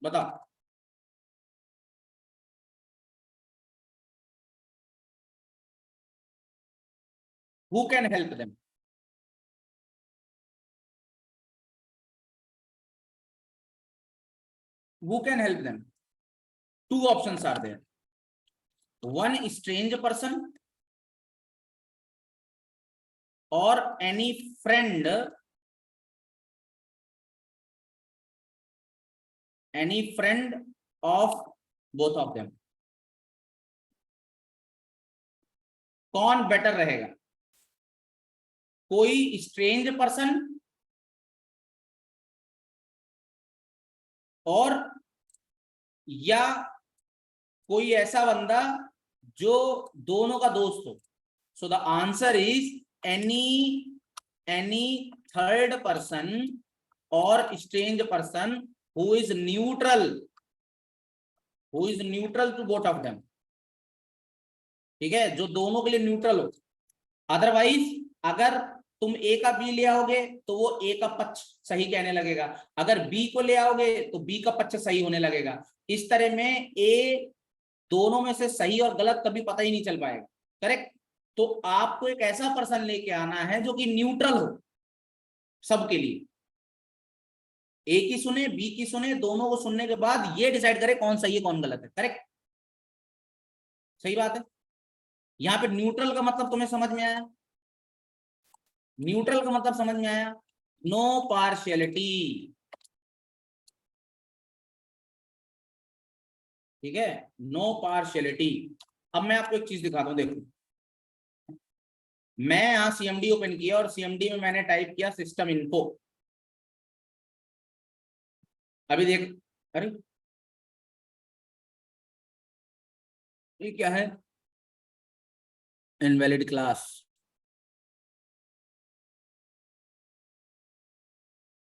बताओ। Who can help them? Who can help them? Two options are there. One strange person or any friend of both of them. कौन better रहेगा? कोई strange person और या कोई ऐसा बंदा जो दोनों का दोस्त हो। So the answer is any third person और strange person who is neutral to both of them, ठीक है, जो दोनों के लिए न्यूट्रल हो। अदरवाइज अगर तुम ए का बी ले आओगे तो वो ए का पक्ष सही कहने लगेगा, अगर बी को ले आओगे तो बी का पक्ष सही होने लगेगा। इस तरह में ए दोनों में से सही और गलत कभी पता ही नहीं चल पाएगा, करेक्ट। तो आपको एक ऐसा पर्सन लेके आना है जो कि न्यूट्रल हो सबके लिए, ए की सुने बी की सुने, दोनों को सुनने के बाद ये डिसाइड करे कौन सही है कौन गलत है, करेक्ट, सही बात है। यहाँ पे न्यूट्रल का मतलब तुम्हें समझ में आया? न्यूट्रल का मतलब समझ में आया? नो पार्शियलिटी, ठीक है, नो पार्शियलिटी। अब मैं आपको एक चीज दिखाता हूं, देखो मैं यहाँ CMD ओपन किया और CMD में मैंने टाइप किया सिस्टम इन्फो। अभी देख, अरे ये क्या है, इनवैलिड क्लास।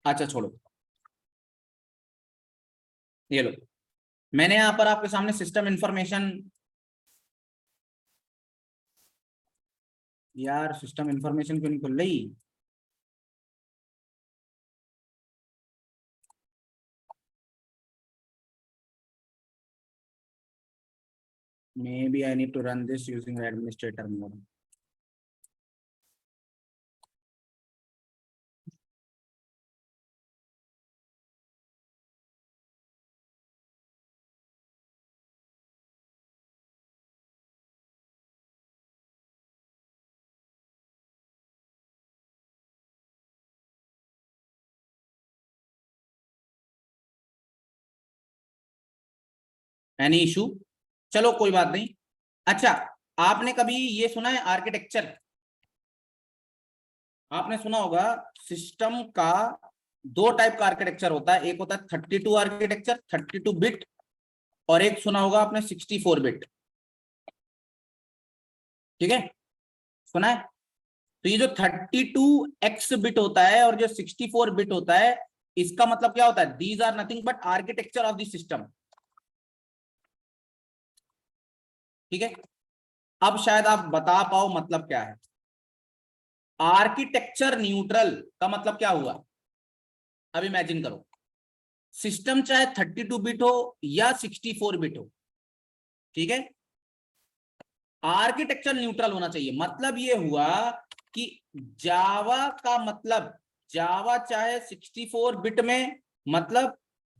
अच्छा छोड़ो, ये लो, मैंने यहाँ पर आपके सामने सिस्टम इंफॉर्मेशन, यार सिस्टम इंफॉर्मेशन क्यों नहीं खुल रही? Maybe I need to run this using the administrator mode. Any issue? चलो कोई बात नहीं। अच्छा, आपने कभी ये सुना है आर्किटेक्चर? आपने सुना होगा सिस्टम का दो टाइप का आर्किटेक्चर होता है, एक होता है 32 आर्किटेक्चर, 32 बिट, और एक सुना होगा आपने 64 बिट। ठीक है, सुना है? तो ये जो 32x बिट होता है और जो 64 बिट होता है, इसका मतलब क्या होता है? These are nothing but architecture of the system. ठीक है, अब शायद आप बता पाओ मतलब क्या है। आर्किटेक्चर न्यूट्रल का मतलब क्या हुआ? अब इमेजिन करो, सिस्टम चाहे 32 बिट हो या 64 बिट हो, ठीक है, आर्किटेक्चर न्यूट्रल होना चाहिए। मतलब ये हुआ कि जावा का मतलब, जावा चाहे 64 बिट में, मतलब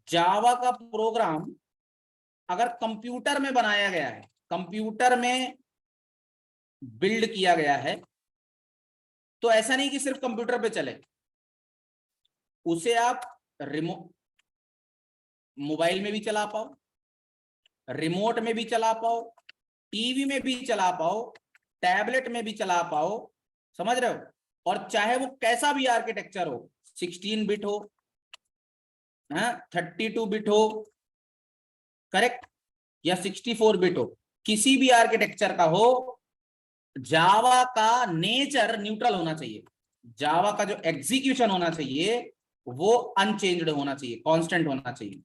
जावा का प्रोग्राम अगर कंप्यूटर में बनाया गया है, कंप्यूटर में बिल्ड किया गया है, तो ऐसा नहीं कि सिर्फ कंप्यूटर पे चले, उसे आप रिमोट, मोबाइल में भी चला पाओ, रिमोट में भी चला पाओ, टीवी में भी चला पाओ, टैबलेट में भी चला पाओ, समझ रहे हो? और चाहे वो कैसा भी आर्किटेक्चर हो, 16 बिट हो, 32 बिट हो, करेक्ट, या 64 बिट हो, किसी भी आर्किटेक्चर का हो, जावा का नेचर न्यूट्रल होना चाहिए। जावा का जो एग्जीक्यूशन होना चाहिए वो अनचेंज्ड होना चाहिए, कांस्टेंट होना चाहिए।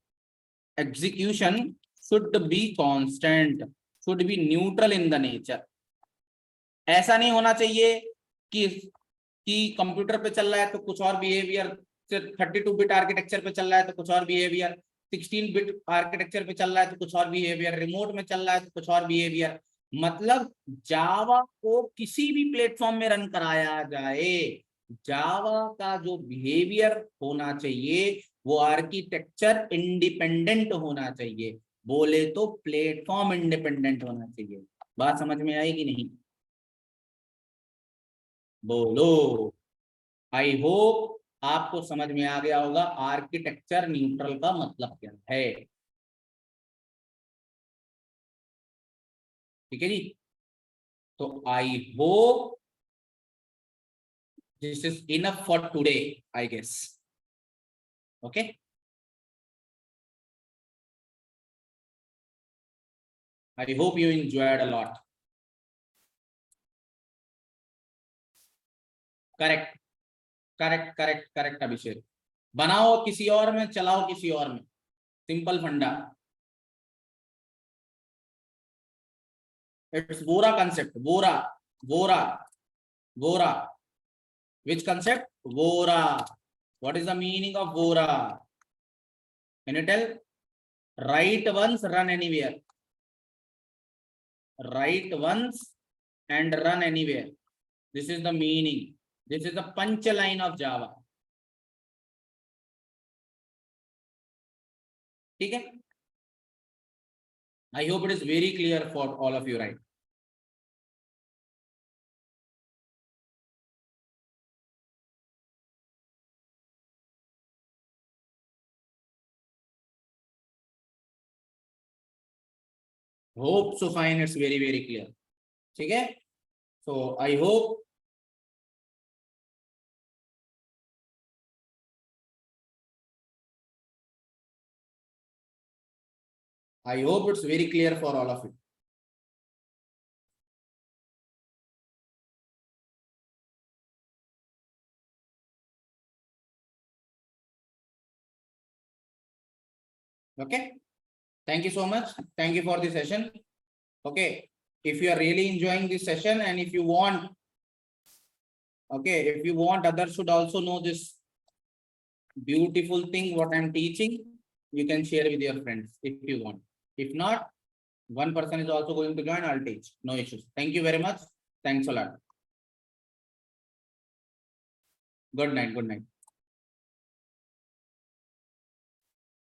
Execution should be constant, should be neutral in the nature. ऐसा नहीं होना चाहिए कि कंप्यूटर पे चल रहा है तो कुछ और बिहेवियर, 32 बिट आर्किटेक्चर पे चल रहा है तो कुछ और बिहेवियर, 16 बिट आर्किटेक्चर पे चल रहा है तो कुछ और बिहेवियर, रिमोट में चल रहा है तो कुछ और बिहेवियर। मतलब जावा को किसी भी प्लेटफॉर्म में रन कराया जाए, जावा का जो बिहेवियर होना चाहिए वो आर्किटेक्चर इंडिपेंडेंट होना चाहिए, बोले तो प्लेटफॉर्म इंडिपेंडेंट होना चाहिए। बात समझ में आएगी नहीं? बोलो। आई होप आपको समझ में आ गया होगा आर्किटेक्चर न्यूट्रल का मतलब क्या है। ठीक है जी, तो I hope this is enough for today, I guess. Okay, I hope you enjoyed a lot. Correct, correct, correct, correct Abhishek. बनाओ किसी और में, चलाओ किसी और में, सिंपल फंडा। It's Vora concept, Vora, Vora, Vora. Which concept? Vora. What is the meaning of Vora? Can you tell? Right once, run anywhere. Write once and run anywhere. This is the meaning. This is the punchline of Java. ठीक है? I hope it is very clear for all of you, right? Hope so fine. It's very clear. ठीक है? So I hope I hope it's very clear for all of you. Okay. Thank you so much. Thank you for the session. Okay. If you are really enjoying this session and if you want, okay, if you want others should also know this beautiful thing what I'm teaching, you can share with your friends if you want. If not, one person is also going to join, I'll teach. No issues. Thank you very much. Thanks a lot. Good night. Good night.